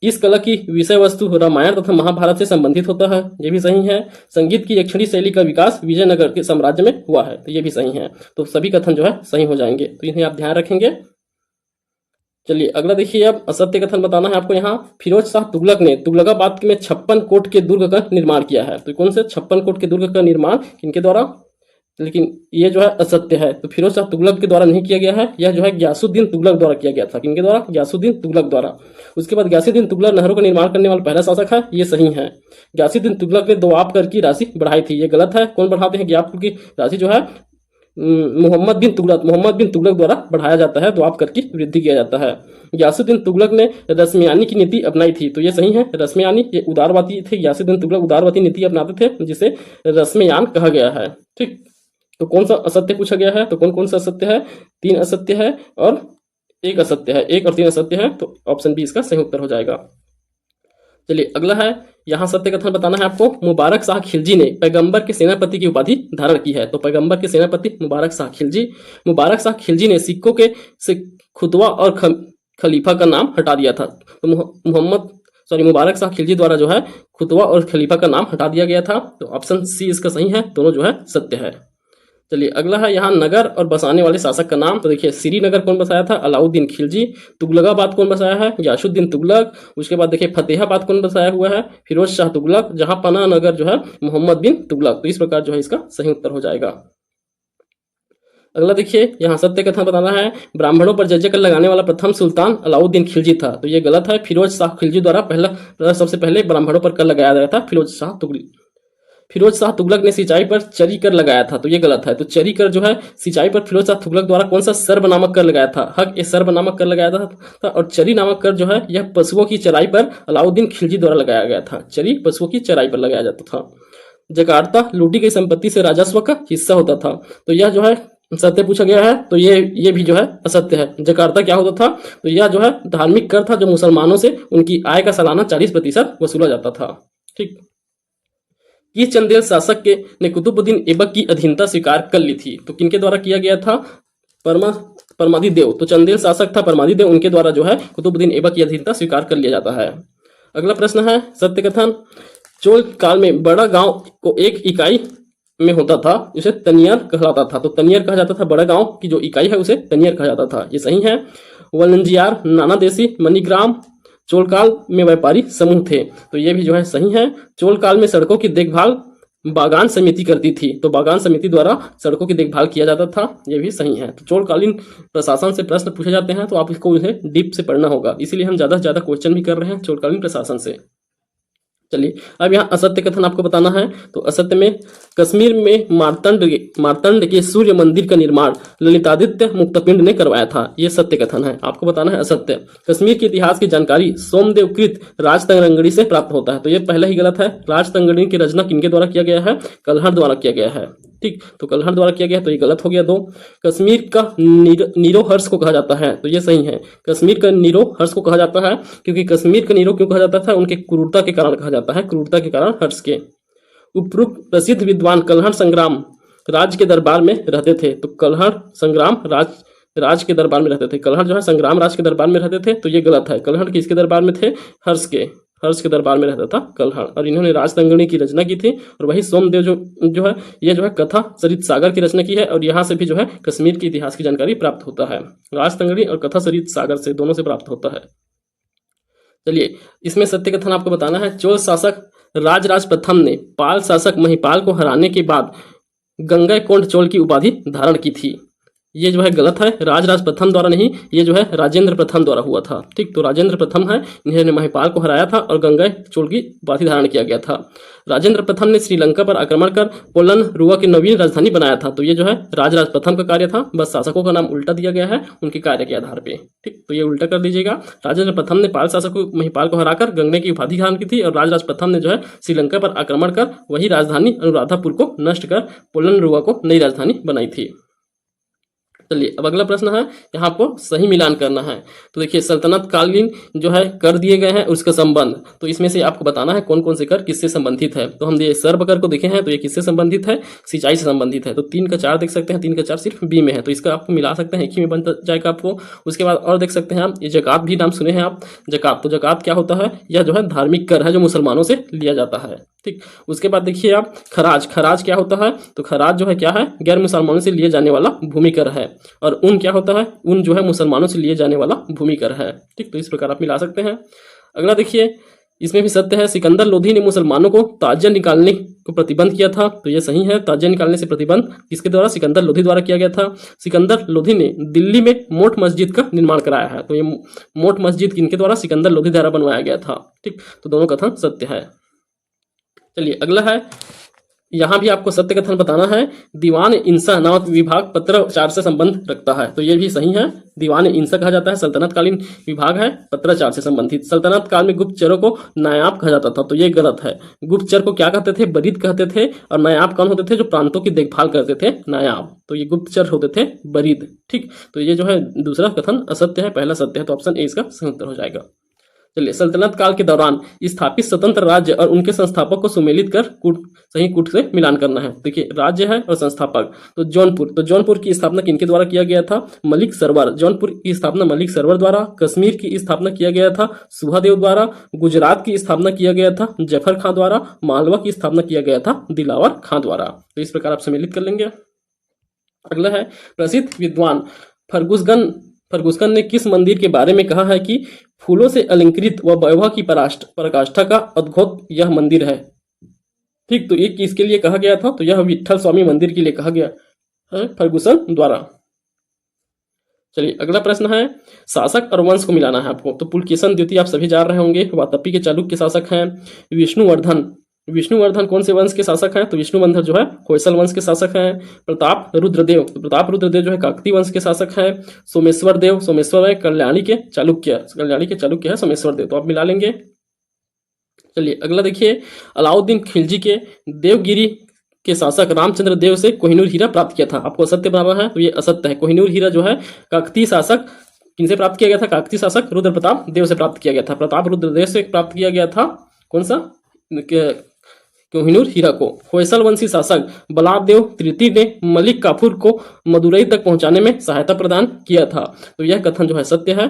इस कला की विषय वस्तु रामायण तथा महाभारत से संबंधित होता है, ये भी सही है। संगीत की यक्षिणी शैली का विकास विजयनगर के साम्राज्य में हुआ है, तो ये भी सही है। तो सभी कथन जो है सही हो जाएंगे, तो इन्हें आप ध्यान रखेंगे। चलिए, अगला देखिए, अब असत्य कथन बताना है आपको। यहाँ फिरोज शाह तुगलक ने तुगलकाबाद में 56 कोट के दुर्ग का निर्माण किया है, तो कौन से 56 कोट के दुर्ग का निर्माण किनके द्वारा, लेकिन ये जो है असत्य है। तो फिरोज शाह तुगलक के द्वारा नहीं किया गया है, यह जो है गयासुद्दीन तुगलक द्वारा किया गया था, किनके द्वारा, गयासुद्दीन तुगलक द्वारा। उसके बाद गयासुद्दीन तुगलक नहरों का निर्माण करने वाला पहला शासक है, ये सही है। गयासुद्दीन तुगलक ने दोआब कर की राशि बढ़ाई थी, ये गलत है। कौन बढ़ाते हैं दोआब की राशि, जो है मोहम्मद बिन तुगलक द्वारा बढ़ाया जाता है, दोआब कर की वृद्धि किया जाता है। गयासुद्दीन तुगलक ने रश्मियानी की नीति अपनाई थी, तो ये सही है। रश्मियानी ये उदारवादी थे, गयासुद्दीन तुगलक उदारवादी नीति अपनाते थे, जिसे रश्मियान कहा गया है। ठीक, तो कौन सा असत्य पूछा गया है, तो कौन कौन सा असत्य है, 3 असत्य है और 1 असत्य है, 1 और 3 असत्य है, तो ऑप्शन बी इसका सही उत्तर हो जाएगा। चलिए, अगला है, यहाँ सत्य कथन बताना है आपको। मुबारक शाह खिलजी ने पैगंबर के सेनापति की उपाधि धारण की है, तो पैगंबर के सेनापति मुबारक शाह खिलजी ने सिक्कों के से खुतवा और खलीफा का नाम हटा दिया था, तो मुबारक शाह खिलजी द्वारा जो है खुतवा और खलीफा का नाम हटा दिया गया था, तो ऑप्शन सी इसका सही है, दोनों जो है सत्य है। चलिए, अगला है, यहाँ नगर और बसाने वाले शासक का नाम। तो देखिए, श्रीनगर कौन बसाया था, अलाउद्दीन खिलजी। तुगलकाबाद कौन बसाया है, यासुद्दीन तुगलक। उसके बाद देखिए, फतेहाबाद कौन बसाया हुआ है, फिरोज शाह तुगलक। जहां पना नगर जो है मोहम्मद बिन तुगलक। तो इस प्रकार जो है इसका सही उत्तर हो जाएगा। अगला देखिए, यहाँ सत्य कथन बताना है। ब्राह्मणों पर जजिया कर लगाने वाला प्रथम सुल्तान अलाउद्दीन खिलजी था, तो ये गलत है। फिरोज शाह खिलजी द्वारा सबसे पहले ब्राह्मणों पर कर लगाया गया था, फिरोज शाह तुगलक ने सिंचाई पर चरी कर लगाया था, तो ये गलत है। तो चरी कर जो है सिंचाई पर फिरोज शाह तुगलक द्वारा कौन सा सर्ब नामक कर लगाया था, हक ए सर्ब नामक कर लगाया था। और चरी नामक कर जो है यह पशुओं की चराई पर अलाउद्दीन खिलजी द्वारा लगाया गया था, चरी पशुओं की चराई पर लगाया जाता था। जकार्ता लूटी गई संपत्ति से राजस्व का हिस्सा होता था, तो यह जो है सत्य पूछा गया है, तो ये भी जो है असत्य है। जकार्ता क्या होता था, तो यह जो है धार्मिक कर था जो मुसलमानों से उनकी आय का सालाना 40% वसूला जाता था। ठीक। किस चंदेल शासक के ने कुतुबुद्दीन ऐबक की अधीनता स्वीकार कर ली थी, तो किनके द्वारा किया गया था, परमा परमादिदेव। तो चंदेल शासक था परमादिदेव, उनके द्वारा जो है कुतुबुद्दीन ऐबक की अधीनता स्वीकार कर लिया जाता है। अगला प्रश्न है सत्य कथन। चोल काल में बड़ा गांव को एक इकाई में होता था, उसे तनियर कहलाता था। तो तनियर कहा जाता था, बड़ा गांव की जो इकाई है उसे तनियर कहा जाता था। ये सही है। वलंजियार, नाना देशी, मणिग्राम चोल काल में व्यापारी समूह थे, तो ये भी जो है सही है। चोल काल में सड़कों की देखभाल बागान समिति करती थी, तो बागान समिति द्वारा सड़कों की देखभाल किया जाता था, ये भी सही है। तो चोलकालीन प्रशासन से प्रश्न पूछे जाते हैं तो आप इसको उन्हें डीप से पढ़ना होगा, इसीलिए हम ज्यादा से ज्यादा क्वेश्चन भी कर रहे हैं चोलकालीन प्रशासन से। चलिए अब यहाँ असत्य कथन आपको बताना है। तो असत्य में कश्मीर में मार्तंड के सूर्य मंदिर का निर्माण ललितादित्य मुक्तपिंड ने करवाया था, ये सत्य कथन है। आपको बताना है असत्य। कश्मीर के इतिहास की जानकारी सोमदेव कृत राजतरंगड़ी से प्राप्त होता है, तो ये पहला ही गलत है। राजतरंगड़ी की रचना किनके द्वारा किया गया है, कल्हड़ द्वारा किया गया है। ठीक, तो कल्हड़ द्वारा किया गया, तो ये गलत हो गया। 2, कश्मीर का नीरो हर्ष को कहा जाता है, तो ये सही है। कश्मीर का नीरो हर्ष को कहा जाता है क्योंकि कश्मीर का नीरो क्यों कहा जाता था, उनके क्रूरता के कारण कहा जाता है, क्रूरता के कारण हर्ष के। उपरोक्त प्रसिद्ध विद्वान कल्हड़ संग्राम राज के दरबार में रहते थे, तो कल्हड़ संग्राम राज के दरबार में रहते थे। कल्हड़ जो है संग्राम राज के दरबार में रहते थे, तो ये गलत है। कल्हड़ किसके दरबार में थे, हर्ष के दरबार में रहता था कल्हड़, और इन्होंने राजतंगणी की रचना की थी। और वही सोमदेव जो है ये जो है कथा सरित सागर की रचना की है, और यहाँ से भी जो है कश्मीर के इतिहास की जानकारी प्राप्त होता है। राजतंगणी और कथा सरित सागर से, दोनों से प्राप्त होता है। चलिए इसमें सत्य कथन आपको बताना है। चोल शासक राजराज प्रथम ने पाल शासक महिपाल को हराने के बाद गंगैकोंड चोल की उपाधि धारण की थी, ये जो है गलत है। राजराज प्रथम द्वारा नहीं, ये जो है राजेंद्र प्रथम द्वारा हुआ था। ठीक, तो राजेंद्र प्रथम है, इन्होंने महिपाल को हराया था और गंगा चोल की उपाधि धारण किया गया था। राजेंद्र प्रथम ने श्रीलंका पर आक्रमण कर पोलन रुआ की नवीन राजधानी बनाया था, तो ये जो है राजराज प्रथम का कार्य था, बस शासकों का नाम उल्टा दिया गया है उनके कार्य के आधार पे। ठीक, तो ये उल्टा कर दीजिएगा। राजेंद्र प्रथम ने पाल शासक महिपाल को हराकर गंगा की उपाधि धारण की थी, और राजराज प्रथम ने जो है श्रीलंका पर आक्रमण कर वही राजधानी अनुराधापुर को नष्ट कर पोलन रुआ को नई राजधानी बनाई थी। चलिए अब अगला प्रश्न है, यहाँ आपको सही मिलान करना है। तो देखिए सल्तनत कालीन जो है कर दिए गए हैं उसका संबंध, तो इसमें से आपको बताना है कौन कौन से कर किससे संबंधित है। तो हम ये सर्व कर को देखे हैं, तो ये किससे संबंधित है, सिंचाई से संबंधित है। तो 3 का 4 देख सकते हैं, 3 का 4 सिर्फ बी में है, तो इसका आपको मिला सकते हैं, एक ही में बन जाएगा आपको। उसके बाद और देख सकते हैं आप, ये जकात भी नाम सुने हैं आप, जकात। तो जकात क्या होता है, यह जो है धार्मिक कर है जो मुसलमानों से लिया जाता है। ठीक, उसके बाद देखिए आप खराज। खराज क्या होता है, तो खराज जो है क्या है, गैर मुसलमानों से लिए जाने वाला भूमि कर है। और ऊन क्या होता है, ऊन जो है मुसलमानों से लिए जाने वाला भूमि कर है। ठीक, तो इस प्रकार आप मिला सकते हैं। अगला देखिए, इसमें भी सत्य है। सिकंदर लोधी ने मुसलमानों को ताजिया निकालने को प्रतिबंध किया था, तो ये सही है। ताजिया निकालने से प्रतिबंध किसके द्वारा, सिकंदर लोधी द्वारा किया गया था। सिकंदर लोधी ने दिल्ली में मोट मस्जिद का निर्माण कराया है, तो ये मोट मस्जिद किनके द्वारा, सिकंदर लोधी द्वारा बनवाया गया था। ठीक, तो दोनों कथन सत्य है। चलिए अगला है, यहां भी आपको सत्य कथन बताना है। दीवान इंसा नामक विभाग पत्राचार से संबंध रखता है, तो ये भी सही है। दीवान इंसा कहा जाता है, सल्तनतकालीन विभाग है, पत्राचार से संबंधित। सल्तनत काल में गुप्तचरों को नायाब कहा जाता था, तो ये गलत है। गुप्तचर को क्या कहते थे, बरीद कहते थे। और नायाब कौन होते थे, जो प्रांतों की देखभाल करते थे, नायाब। तो ये गुप्तचर होते थे बरीद। ठीक, तो ये जो है दूसरा कथन असत्य है, पहला सत्य है, तो ऑप्शन ए इसका सही उत्तर हो जाएगा। चलिए सल्तनत काल के दौरान स्थापित स्वतंत्र राज्य और उनके संस्थापक को सुमेलित कर सही कूट से मिलान करना है। देखिए राज्य है और संस्थापक, तो जौनपुर की स्थापना किनके द्वारा किया गया था, मलिक सरवर। जौनपुर की स्थापना मलिक सरवर द्वारा। कश्मीर की स्थापना किया गया था सुहादेव द्वारा। गुजरात की स्थापना किया गया था जफर खां द्वारा। मालवा की स्थापना किया गया था दिलावर खां द्वारा। तो इस प्रकार आप सम्मिलित कर लेंगे। अगला है, प्रसिद्ध विद्वान फर्गुसन ने किस मंदिर के बारे में कहा है कि फूलों से अलंकृत व वैभव की पराकाष्ठा का अद्भुत यह मंदिर है। ठीक, तो ये किसके लिए कहा गया था, तो यह विठल स्वामी मंदिर के लिए कहा गया है फर्गुसन द्वारा। चलिए अगला प्रश्न है, शासक और वंश को मिलाना है आपको। तो पुलकेशन द्वितीय आप सभी जान रहे होंगे, वातापी के चालुक्य शासक हैं। विष्णुवर्धन कौन से वंश के शासक हैं, तो विष्णुवर्धन जो है होयसल वंश के शासक हैं। प्रताप रुद्रदेव जो है काकती वंश के शासक हैं। सोमेश्वर है कल्याणी के चालुक्य है सोमेश्वर देव, तो आप मिला लेंगे। चलिए अगला देखिए, अलाउद्दीन खिलजी के देवगिरी के शासक रामचंद्र देव से कोहिनूर हीरा प्राप्त किया था। आपको असत्य बनाना है तो ये असत्य है। कोहिनूर हीरा जो है काकतीय शासक किनसे प्राप्त किया गया था? काकतीय शासक रुद्र प्रताप देव से प्राप्त किया गया था। प्रताप रुद्र देव से प्राप्त किया गया था कौन सा कोहिनूर हीरा को। होयसल वंशी शासक बलादेव तृतीय ने मलिक काफूर को मदुरई तक पहुंचाने में सहायता प्रदान किया था। तो यह कथन जो है सत्य है।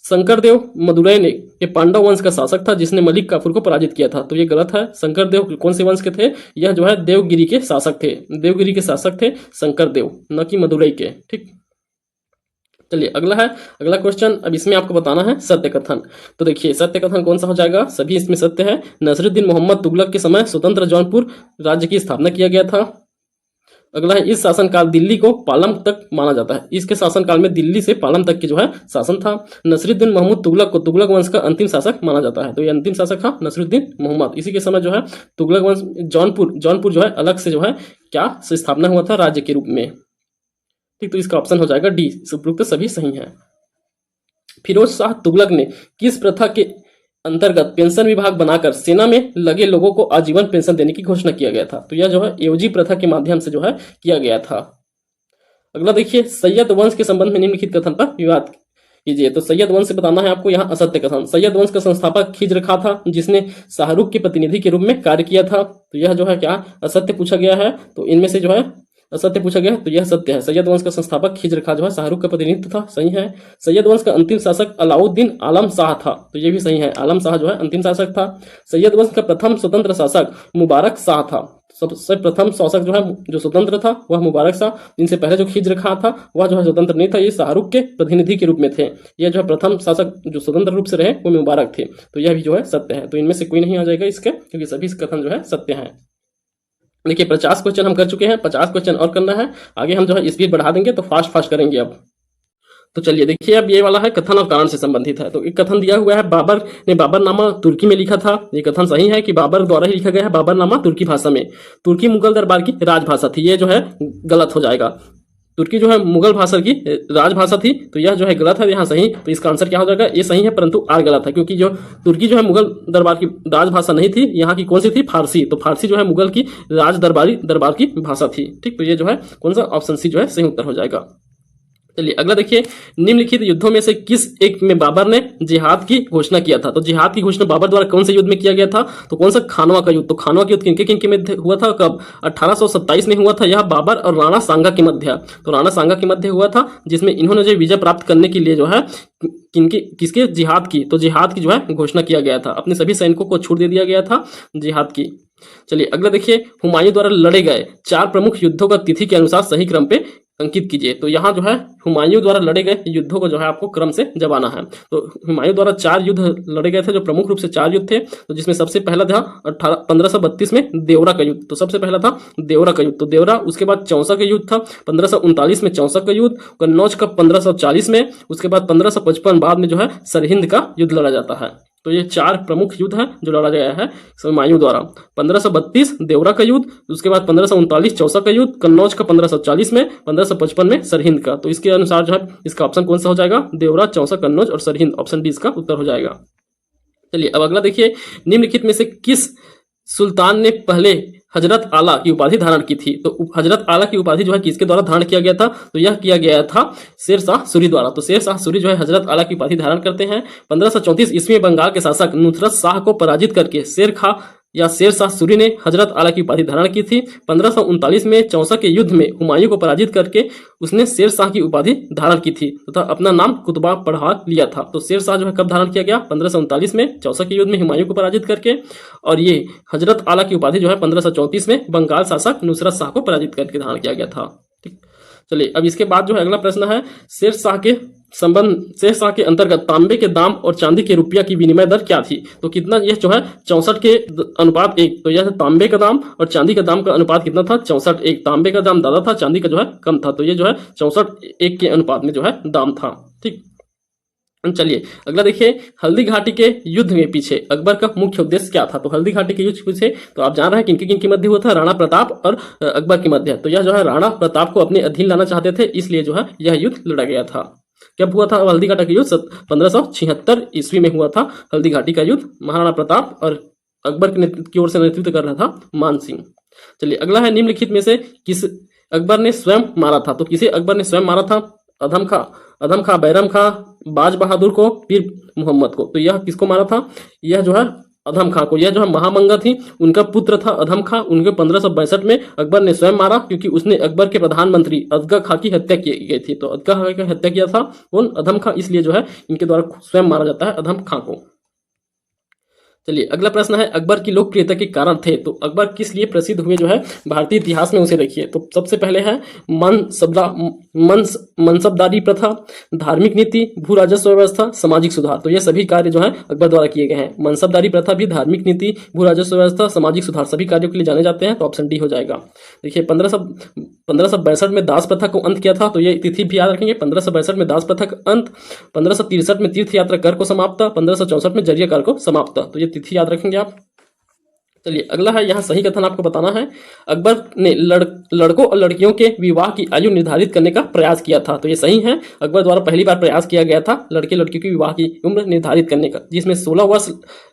शंकरदेव मदुरई ने ये पांडव वंश का शासक था जिसने मलिक काफूर को पराजित किया था। तो ये गलत है। शंकरदेव कौन से वंश के थे? यह जो है देवगिरी के शासक थे। देवगिरी के शासक थे शंकरदेव, न कि मदुरई के। ठीक, चलिए अगला क्वेश्चन। अब इसमें आपको बताना है सत्य कथन। तो देखिए सत्य कथन कौन सा हो जाएगा? सभी इसमें सत्य है। नसरुद्दीन मोहम्मद तुगलक के समय स्वतंत्र जौनपुर राज्य की स्थापना किया गया था। अगला है इस शासनकाल दिल्ली को पालम तक माना जाता है। इसके शासनकाल में दिल्ली से पालम तक की जो है शासन था। नसरुद्दीन मोहम्मद तुगलक को तुगलक वंश का अंतिम शासक माना जाता है। तो ये अंतिम शासक था नसरुद्दीन मोहम्मद। इसी के समय जो है तुगलक वंश जौनपुर जो है अलग से जो है क्या स्थापना हुआ था राज्य के रूप में। ठीक, तो इसका ऑप्शन हो जाएगा डी। उपरोक्त सभी सही है। फिरोज शाह तुगलक ने किस प्रथा के अंतर्गत पेंशन विभाग बनाकर सेना में लगे लोगों को आजीवन पेंशन देने की घोषणा किया गया था? तो यह जो है एओजी प्रथा के माध्यम से जो है किया गया था। अगला देखिए सैयद वंश के संबंध में निम्नलिखित कथन पर विवाद कीजिए। तो सैयद वंश से बताना है आपको यहाँ असत्य कथन। सैयद वंश का संस्थापक खिज्र खां था जिसने शाहरुख के प्रतिनिधि के रूप में कार्य किया था। तो यह जो है क्या असत्य पूछा गया है। तो इनमें से जो है असत्य पूछा गया तो यह सत्य है। सैयद वंश का संस्थापक खिज्र खां जो है शाहरुख का प्रतिनिधित्व था, सही है। सैयद वंश का अंतिम शासक अलाउद्दीन आलम शाह था। तो यह भी सही है। आलम शाह जो है अंतिम शासक था। सैयद वंश का प्रथम स्वतंत्र शासक मुबारक शाह था। सबसे प्रथम शासक जो है जो स्वतंत्र था वह मुबारक शाह। जिनसे पहले जो खिज्र खां था वह जो है स्वतंत्र नहीं था, ये शाहरुख के प्रतिनिधि के रूप में थे। यह जो है प्रथम शासक जो स्वतंत्र रूप से रहे वो मुबारक थे। तो यह भी जो है सत्य है। तो इनमें से कोई नहीं आ जाएगा इसके, क्योंकि सभी कथन जो है सत्य है। देखिए 50 क्वेश्चन हम कर चुके हैं, 50 क्वेश्चन और करना है। आगे हम जो है स्पीड बढ़ा देंगे तो फास्ट करेंगे अब। तो चलिए देखिए अब ये वाला है कथन और कारण से संबंधित है। तो एक कथन दिया हुआ है बाबर ने बाबरनामा तुर्की में लिखा था। ये कथन सही है कि बाबर द्वारा ही लिखा गया है बाबरनामा तुर्की भाषा में। तुर्की मुगल दरबार की राजभाषा थी। ये जो है गलत हो जाएगा। तुर्की जो है मुगल भाषा की राजभाषा थी। तो यह जो है गलत है, यहाँ सही। तो इसका आंसर क्या हो जाएगा? ये सही है परंतु आर गलत है, क्योंकि जो तुर्की जो है मुगल दरबार की राजभाषा नहीं थी। यहाँ की कौन सी थी? फारसी। तो फारसी जो है मुगल की दरबार की भाषा थी। ठीक, तो ये जो है कौन सा ऑप्शन सी जो है सही उत्तर हो जाएगा। चलिए अगला देखिए निम्नलिखित युद्धों में से किस एक में बाबर ने जिहाद की घोषणा किया था? तो जिहाद की घोषणा बाबर द्वारा कौन से युद्ध में किया गया था? तो कौन सा? खानवा का युद्ध। तो खानवा का युद्ध किनके में हुआ था? कब? 1827 में हुआ था। यह बाबर और राणा सांगा के मध्य। तो राणा सांगा के मध्य हुआ था, जिसमें इन्होंने जो विजय प्राप्त करने के लिए जो है किसके? जिहाद की। तो जिहाद की जो है घोषणा किया गया था। अपने सभी सैनिकों को छूट दे दिया गया था जिहाद की। चलिए अगला देखिए हुमायूं द्वारा लड़े गए 4 प्रमुख युद्धों का तिथि के अनुसार सही क्रम पे अंकित कीजिए। तो यहाँ जो है हुमायूं द्वारा लड़े गए युद्धों को जो है आपको क्रम से जबाना है। तो हुमायूं द्वारा 4 युद्ध लड़े गए थे, जो प्रमुख रूप से 4 युद्ध थे। तो जिसमें सबसे पहला था 1532 में देवरा का युद्ध। तो सबसे पहला था देवरा का युद्ध। तो देवरा, उसके बाद चौसा का युद्ध था 1539 में चौसा का युद्ध, कन्नौज का 1540 में, उसके बाद 1555 बाद में जो है सरहिंद का युद्ध लड़ा जाता है। तो ये 4 प्रमुख युद्ध है जो लड़ा गया है हुमायूं द्वारा। 1532 देवरा का युद्ध, उसके बाद 1539 चौसा का युद्ध, कन्नौज का 1540 में, 1555 में सरहिंद का। तो इसके अनुसार जो है इसका ऑप्शन कौन सा हो जाएगा? देवरा, चौसा, कन्नौज और सरहिंद। ऑप्शन डी इसका उत्तर हो जाएगा। चलिए अब अगला देखिए निम्नलिखित में से किस सुल्तान ने पहले हजरत आला की उपाधि धारण की थी? तो हजरत आला की उपाधि जो है किसके द्वारा धारण किया गया था? तो यह किया गया था शेर शाह सूरी द्वारा। तो शेर शाह सूरी जो है हजरत आला की उपाधि धारण करते हैं। 1534 ईस्वी में बंगाल के शासक नुसरत शाह को पराजित करके शेर खां या शेर शाह सूरी ने हजरत आला की उपाधि धारण की थी। 1539 में चौसा के युद्ध में हुमायूं को पराजित करके उसने शेर शाह की उपाधि धारण की थी तथा अपना नाम कुतबा पढ़ा लिया था। तो शेर शाह जो है कब धारण किया गया? 1539 में चौसा के युद्ध में हुमायूं को पराजित करके। और ये हजरत आला की उपाधि जो है 1534 में बंगाल शासक नुसरत शाह को पराजित करके धारण किया गया था। ठीक, चलिए अब इसके बाद जो है अगला प्रश्न है शेर शाह के अंतर्गत तांबे के दाम और चांदी के रुपया की विनिमय दर क्या थी? तो कितना? यह जो है 64 के अनुपात 1। तो यह तांबे का दाम और चांदी का दाम का अनुपात कितना था? 64:1। तांबे का दाम ज्यादा था, चांदी का जो है कम था। तो ये जो है 64:1 के अनुपात में जो है दाम था। ठीक, चलिए अगला देखिए हल्दी घाटी के युद्ध में पीछे अकबर का मुख्य उद्देश्य क्या था? तो हल्दी घाटी के युद्ध पीछे तो आप जान रहे हैं किनके किनके मध्य हुआ था? राणा प्रताप और अकबर के मध्य। तो यह जो है राणा प्रताप को अपने अधीन लाना चाहते थे, इसलिए जो है यह युद्ध लड़ा गया था। कब हुआ था हल्दी घाटी का युद्ध? 1576 ईस्वी में हुआ था हल्दी घाटी का युद्ध। महाराणा प्रताप और अकबर की ओर से नेतृत्व कर रहा था मान सिंह। चलिए अगला है, निम्नलिखित में से किस अकबर ने स्वयं मारा था? तो किसे अकबर ने स्वयं मारा था? अधम खां, बैरम खां, बाज बहादुर को, पीर मोहम्मद को। तो यह किसको मारा था? यह जो है अधम खां को। यह जो है महामंगा थी, उनका पुत्र था अधम खां। उनके 1562 में अकबर ने स्वयं मारा, क्योंकि उसने अकबर के प्रधानमंत्री अजगा खां की हत्या की गई थी। तो अजगा खां की हत्या किया था कौन? अधम खां। इसलिए जो है इनके द्वारा स्वयं मारा जाता है अधम खां को। चलिए अगला प्रश्न है, अकबर की लोकप्रियता के कारण थे। तो अकबर किस लिए प्रसिद्ध हुए जो है भारतीय इतिहास में, उसे देखिए। तो सबसे पहले है मनसबदारी प्रथा, धार्मिक नीति, भू राजस्व व्यवस्था, सामाजिक सुधार। तो ये सभी कार्य जो है अकबर द्वारा किए गए हैं। मनसबदारी प्रथा भी, धार्मिक नीति, भू राजस्व व्यवस्था, सामाजिक सुधार, सभी कार्यों के लिए जाने जाते हैं। तो ऑप्शन डी हो जाएगा। देखिए 1562 में दास प्रथा को अंत किया था। तो ये तिथि भी याद रखेंगे। 1562 में दास प्रथा का अंत, 1563 में तीर्थ यात्रा कर को समाप्त, 1564 में जरिया कर को समाप्त। तो ये तिथि याद रखेंगे आप। चलिए अगला है, यहाँ सही कथन आपको बताना है। अकबर ने लड़कों और लड़कियों के विवाह की आयु निर्धारित करने का प्रयास किया था। तो ये सही है, अकबर द्वारा पहली बार प्रयास किया गया था लड़के लड़कियों की विवाह की उम्र निर्धारित करने का, जिसमें 16 वर्ष,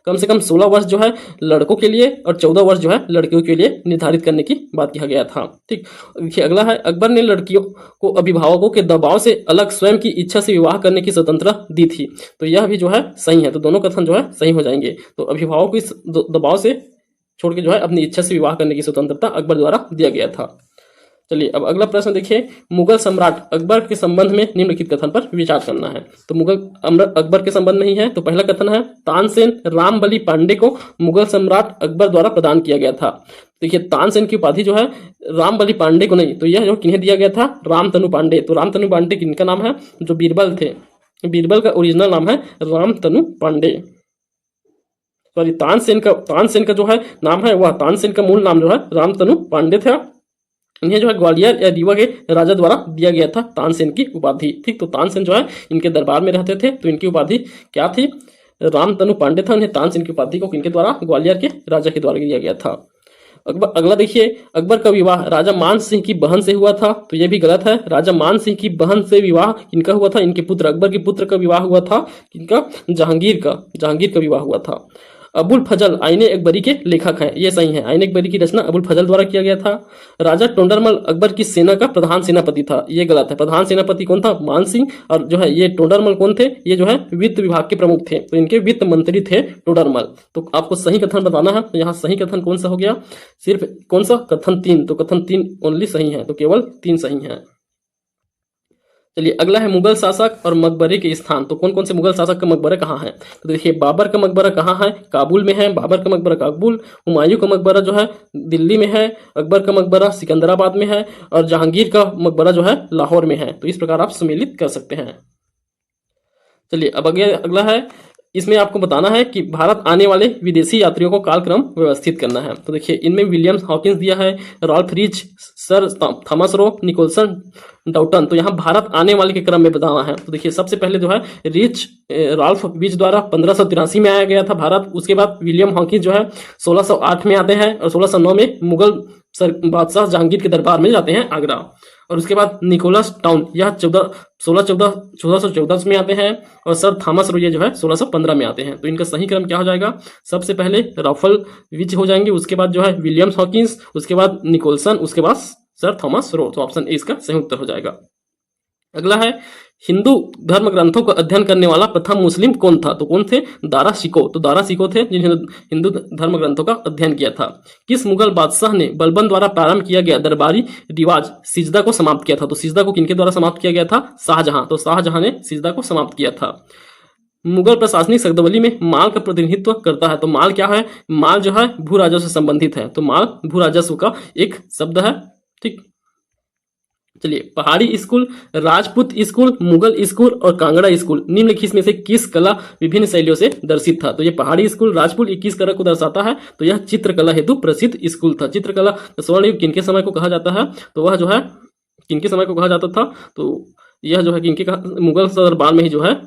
कम से कम 16 वर्ष जो है लड़कों के लिए और 14 वर्ष जो है लड़कियों के लिए निर्धारित करने की बात किया गया था। ठीक, देखिए अगला है, अकबर ने लड़कियों को अभिभावकों के दबाव से अलग स्वयं की इच्छा से विवाह करने की स्वतंत्रता दी थी। तो यह भी जो है सही है। तो दोनों कथन जो है सही हो जाएंगे। तो अभिभावकों के दबाव से छोड़ के जो है अपनी इच्छा से विवाह करने की स्वतंत्रता अकबर द्वारा दिया गया था। चलिए अब अगला प्रश्न देखिए, मुगल सम्राट अकबर के संबंध में निम्नलिखित कथन पर विचार करना है। तो मुगल अकबर के संबंध में ही है। तो पहला कथन है, तानसेन रामबली पांडे को मुगल सम्राट अकबर द्वारा प्रदान किया गया था। देखिए तानसेन की उपाधि जो है रामबली पांडे को नहीं, तो यह जो किन्हें दिया गया था? रामतनु पांडे। तो रामतनु पांडे किनका नाम है? जो बीरबल थे। बीरबल का ओरिजिनल नाम है रामतनु पांडे। सॉरी, तानसेन का जो है नाम है, वह तानसेन का मूल नाम जो है रामतनु पांडे था। इन्हें जो है ग्वालियर या रीवा के राजा द्वारा दिया गया था तानसेन की उपाधि। ठीक, तो तानसेन जो है इनके दरबार में रहते थे। तो इनकी उपाधि क्या थी? रामतनु पांडे था। उन्हें तानसेन की उपाधि को इनके द्वारा ग्वालियर के राजा के द्वारा दिया गया था। अगला देखिए, अकबर का विवाह राजा मान सिंह की बहन से हुआ था। तो यह भी गलत है। राजा मान सिंह की बहन से विवाह इनका हुआ था, इनके पुत्र अकबर के पुत्र का विवाह हुआ था। इनका जहांगीर का विवाह हुआ था। अबुल फजल आईने अकबरी के लेखक हैं, ये सही है। आईने अकबरी की रचना अबुल फजल द्वारा किया गया था। राजा टोंडरमल अकबर की सेना का प्रधान सेनापति था, ये गलत है। प्रधान सेनापति कौन था? मान सिंह। और जो है ये टोंडरमल कौन थे? ये जो है वित्त विभाग के प्रमुख थे। तो इनके वित्त मंत्री थे टोंडरमल। तो आपको सही कथन बताना है। तो यहाँ सही कथन कौन सा हो गया? सिर्फ कौन सा? कथन 3। तो कथन 3 ओनली सही है। तो केवल 3 सही है। चलिए अगला है, मुगल शासक और मकबरे के स्थान। तो कौन कौन से मुगल शासक का मकबरा कहाँ है? तो देखिए बाबर का मकबरा कहाँ है? काबुल में है। बाबर का मकबरा काबुल। हुमायूं का मकबरा जो है दिल्ली में है। अकबर का मकबरा सिकंदराबाद में है। और जहांगीर का मकबरा जो है लाहौर में है। तो इस प्रकार आप सम्मिलित कर सकते हैं। चलिए अब अगला है, इसमें आपको बताना है कि भारत आने वाले विदेशी यात्रियों को कालक्रम व्यवस्थित करना है। तो देखिए इनमें विलियम हॉकिंस दिया है, Ralph Fitch, sir Thomas Roe, Nicholson, Downton. तो यहाँ भारत आने वाले के क्रम में बताना है। तो देखिए सबसे पहले जो है रॉल्फ रिच द्वारा 1583 में आया गया था भारत। उसके बाद विलियम हॉकिंस जो है 1608 में आते हैं और 1609 में मुगल बादशाह जहांगीर के दरबार में जाते हैं आगरा। और उसके बाद निकोलस टाउन यह 1614 में आते हैं। और सर थॉमस रो ये जो है 1615 में आते हैं। तो इनका सही क्रम क्या हो जाएगा? सबसे पहले राफल विच हो जाएंगे, उसके बाद जो है विलियम्स हॉकिंस, उसके बाद निकोलसन, उसके बाद सर थॉमस रो। तो ऑप्शन ए इसका सही उत्तर हो जाएगा। अगला है, हिंदू धर्म ग्रंथों का अध्ययन करने वाला प्रथम मुस्लिम कौन था? तो कौन थे? दारा शिको। तो दारा शिको थे जिन्होंने हिंदू धर्म ग्रंथों का अध्ययन किया था। किस मुगल बादशाह ने बलबन द्वारा प्रारंभ किया गया दरबारी रिवाज सिजदा को समाप्त किया था? तो सिजदा को किनके द्वारा समाप्त किया गया था? शाहजहां। तो शाहजहां ने सिजदा को समाप्त किया था। मुगल प्रशासनिक शब्दावली में माल का प्रतिनिधित्व करता है। तो माल क्या है? माल जो है भू राजस्व से संबंधित है। तो माल भू राजस्व का एक शब्द है। ठीक, चलिए पहाड़ी school, Rajput school, Mughal school और कांगड़ा स्कूल निम्नलिखित में से किस कला विभिन्न शैलियों से दर्शित था? तो ये पहाड़ी स्कूल, राजपूत, 21 कला को दर्शाता है। तो यह चित्रकला हेतु प्रसिद्ध स्कूल था। चित्रकला स्वर्ण युग किनके समय को कहा जाता है? तो वह जो है किनके समय को कहा जाता था? तो यह जो है किनके मुगल दरबार में ही जो है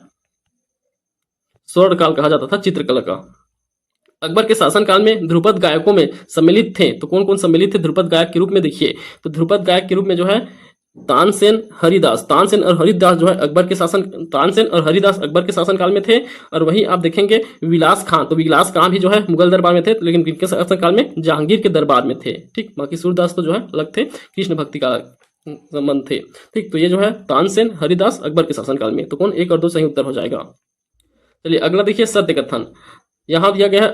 स्वर्ण काल कहा जाता था चित्रकला का। अकबर के शासनकाल में ध्रुपद गायकों में सम्मिलित थे। तो कौन कौन सम्मिलित थे ध्रुपद गायक के रूप में? देखिए तो ध्रुपद गायक के रूप में जो है तानसेन हरिदास, तानसेन और हरिदास जो है अकबर के शासन, तानसेन और हरिदास अकबर के शासन काल में थे। और वहीं आप देखेंगे विलास खां, तो विलास खां भी जो है मुगल दरबार में थे, लेकिन किनके शासन काल में, जहांगीर के दरबार में थे। ठीक, बाकी सूरदास तो जो है अलग थे, कृष्ण भक्ति का संबंध थे। ठीक, तो ये जो है तानसेन हरिदास अकबर के शासन काल में, तो कौन 1 और 2 सही उत्तर हो जाएगा। चलिए अगला देखिए सत्य कथन, यहां दिया गया है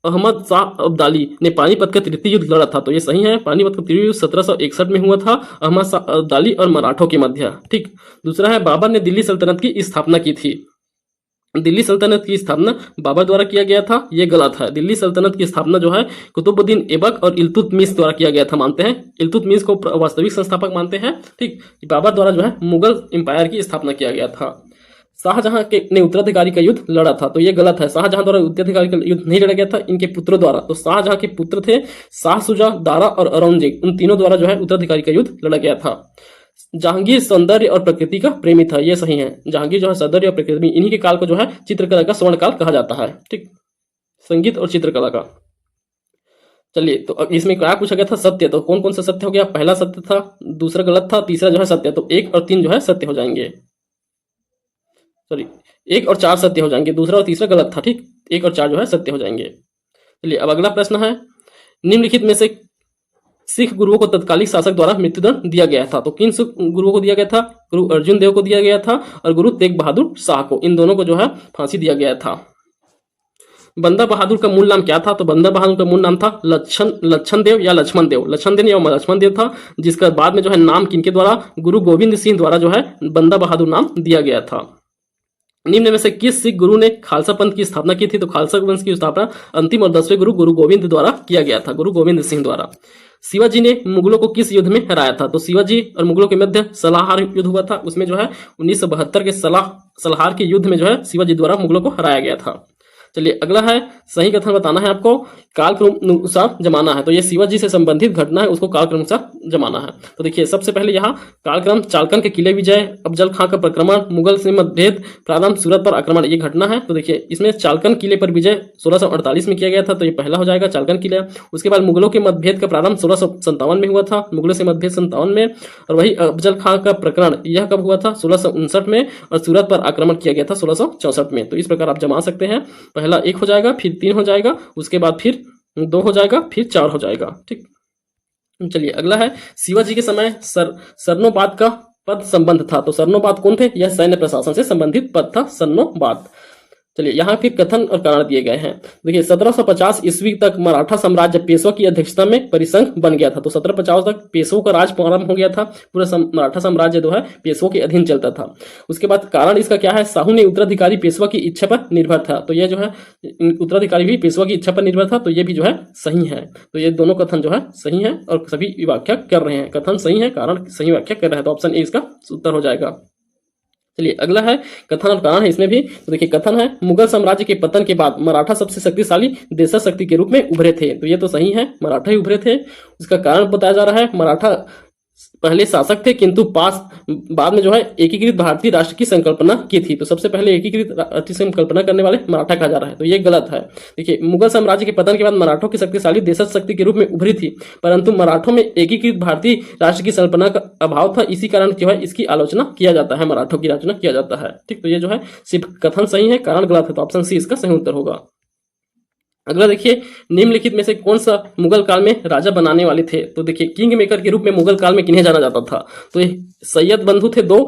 अहमद शाह अब्दाली ने पानीपत का तृतीय युद्ध लड़ा था, तो ये सही है। पानीपत का तृतीय युद्ध 1761 में हुआ था अहमद शाह अब्दाली और मराठों के मध्य। ठीक, दूसरा है बाबर ने दिल्ली सल्तनत की स्थापना की थी, दिल्ली सल्तनत की स्थापना बाबर द्वारा किया गया था, ये गलत है। दिल्ली सल्तनत की स्थापना जो है कुतुबुद्दीन ऐबक और इल्तुतमिश द्वारा किया गया था, मानते हैं इल्तुतमिश को वास्तविक संस्थापक मानते हैं। ठीक, बाबर द्वारा जो है मुगल एम्पायर की स्थापना किया गया था। शाहजहां के ने उत्तराधिकारी का युद्ध लड़ा था, तो ये गलत है। शाहजहां द्वारा उत्तराधिकारी का युद्ध नहीं लड़ा गया था, इनके पुत्रों द्वारा। तो शाहजहां के पुत्र थे शाह शुजा, दारा और औरंगजेब, उन तीनों द्वारा जो है उत्तराधिकारी का युद्ध लड़ा गया था। जहांगीर सौंदर्य और प्रकृति का प्रेमी था, ये सही है। जहांगीर जो है सौंदर्य और प्रकृति, इन्हीं के काल को जो है चित्रकला का स्वर्ण काल कहा जाता है। ठीक, संगीत और चित्रकला का। चलिए, तो अब इसमें क्या पूछा गया था, सत्य, तो कौन कौन सा सत्य हो गया, पहला सत्य था, दूसरा गलत था, तीसरा जो है सत्य, तो 1 और 3 जो है सत्य हो जाएंगे। सॉरी, 1 और 4 सत्य हो जाएंगे, दूसरा और तीसरा गलत था। ठीक, 1 और 4 जो है सत्य हो जाएंगे। चलिए अब अगला प्रश्न है, निम्नलिखित में से सिख गुरुओं को तत्कालिक शासक द्वारा मृत्युदंड दिया गया था, तो किन सिख गुरुओं को दिया गया था, गुरु अर्जुन देव को दिया गया था और गुरु तेग बहादुर शाह को, इन दोनों को जो है फांसी दिया गया था। बंदा बहादुर का मूल नाम क्या था, तो बंदा बहादुर का मूल नाम था लक्षण देव या लक्ष्मण देव, लक्षण देव या लक्ष्मण देव था, जिसका बाद में जो है नाम किनके द्वारा, गुरु गोविंद सिंह द्वारा जो है बंदा बहादुर नाम दिया गया था। निम्न में से किस सिख गुरु ने खालसा पंथ की स्थापना की थी, तो खालसा पंथ की स्थापना अंतिम और 10वें गुरु गुरु गोविंद द्वारा किया गया था, गुरु गोविंद सिंह द्वारा। शिवाजी ने मुगलों को किस युद्ध में हराया था, तो शिवाजी और मुगलों के मध्य सलाहार युद्ध हुआ था, उसमें जो है 1972 के सलाहार के युद्ध में जो है शिवाजी द्वारा मुगलों को हराया गया था। चलिए अगला है, सही कथन बताना है आपको, कालक्रम अनुसार जमाना है, तो ये शिवाजी से संबंधित घटना है, उसको कालक्रम अनुसार जमाना है। तो देखिए सबसे पहले यहाँ कालक्रम, चालकन के किले विजय, अफजल खां का प्रक्रमण, मुगल से मतभेद, प्रारंभ, सूरत पर आक्रमण, ये घटना है। तो देखिए इसमें चालकन किले पर विजय 1648 में किया गया था, तो ये पहला हो जाएगा चालकन किला। उसके बाद मुगलों के मतभेद का प्रारंभ 1657 में हुआ था, मुगलों से मतभेद 57 में, और वही अफजल खां का प्रकरण यह कब हुआ था, 1659 में, और सूरत पर आक्रमण किया गया था 1664 में। तो इस प्रकार आप जमा सकते हैं, पहला 1 हो जाएगा, फिर 3 हो जाएगा, उसके बाद फिर 2 हो जाएगा, फिर 4 हो जाएगा। ठीक, चलिए अगला है, शिवाजी के समय सरनोबाद का पद संबंध था, तो सरनोबाद कौन थे, यह सैन्य प्रशासन से संबंधित पद था सरनोबाद। चलिए यहाँ फिर कथन और कारण दिए गए हैं। देखिए 1750 ईस्वी तक मराठा साम्राज्य पेशवा की अध्यक्षता में परिसंघ बन गया था, तो 1750 तक पेशवों का राज प्रारंभ हो गया था, पूरा मराठा साम्राज्य जो है पेशवों के अधीन चलता था। उसके बाद कारण इसका क्या है, साहू ने उत्तराधिकारी पेशवा की इच्छा पर निर्भर था, तो यह जो है उत्तराधिकारी भी पेशवा की इच्छा पर निर्भर था, तो ये भी जो है सही है। तो ये दोनों कथन जो है सही है और सभी व्याख्या कर रहे हैं, कथन सही है, कारण सही व्याख्या कर रहे हैं, तो ऑप्शन ए इसका उत्तर हो जाएगा। चलिए अगला है, कथन और कारण है इसमें भी। तो देखिए कथन है, मुगल साम्राज्य के पतन के बाद मराठा सबसे शक्तिशाली देशज शक्ति के रूप में उभरे थे, तो ये तो सही है, मराठा ही उभरे थे। इसका कारण बताया जा रहा है, मराठा पहले शासक थे किंतु बाद में जो है एकीकृत भारतीय राष्ट्र की संकल्पना की थी, तो सबसे पहले एकीकृत राष्ट्र की संकल्पना करने वाले मराठा कहा जा रहा है, तो ये गलत है। देखिए मुगल साम्राज्य के पतन के बाद मराठों की शक्तिशाली देशज शक्ति के रूप में उभरी थी, परंतु मराठों में एकीकृत भारतीय राष्ट्र की संकल्पना का अभाव था, इसी कारण जो है इसकी आलोचना किया जाता है, मराठों की आलोचना किया जाता है। ठीक, तो ये जो है सिर्फ कथन सही है, कारण गलत है, तो ऑप्शन सी इसका सही उत्तर होगा। अगला देखिए, निम्नलिखित में से कौन सा मुगल काल में राजा बनाने वाले थे, तो देखिए किंग मेकर के रूप में मुगल काल में किन्हें जाना जाता था, तो ये सैयद बंधु थे, 2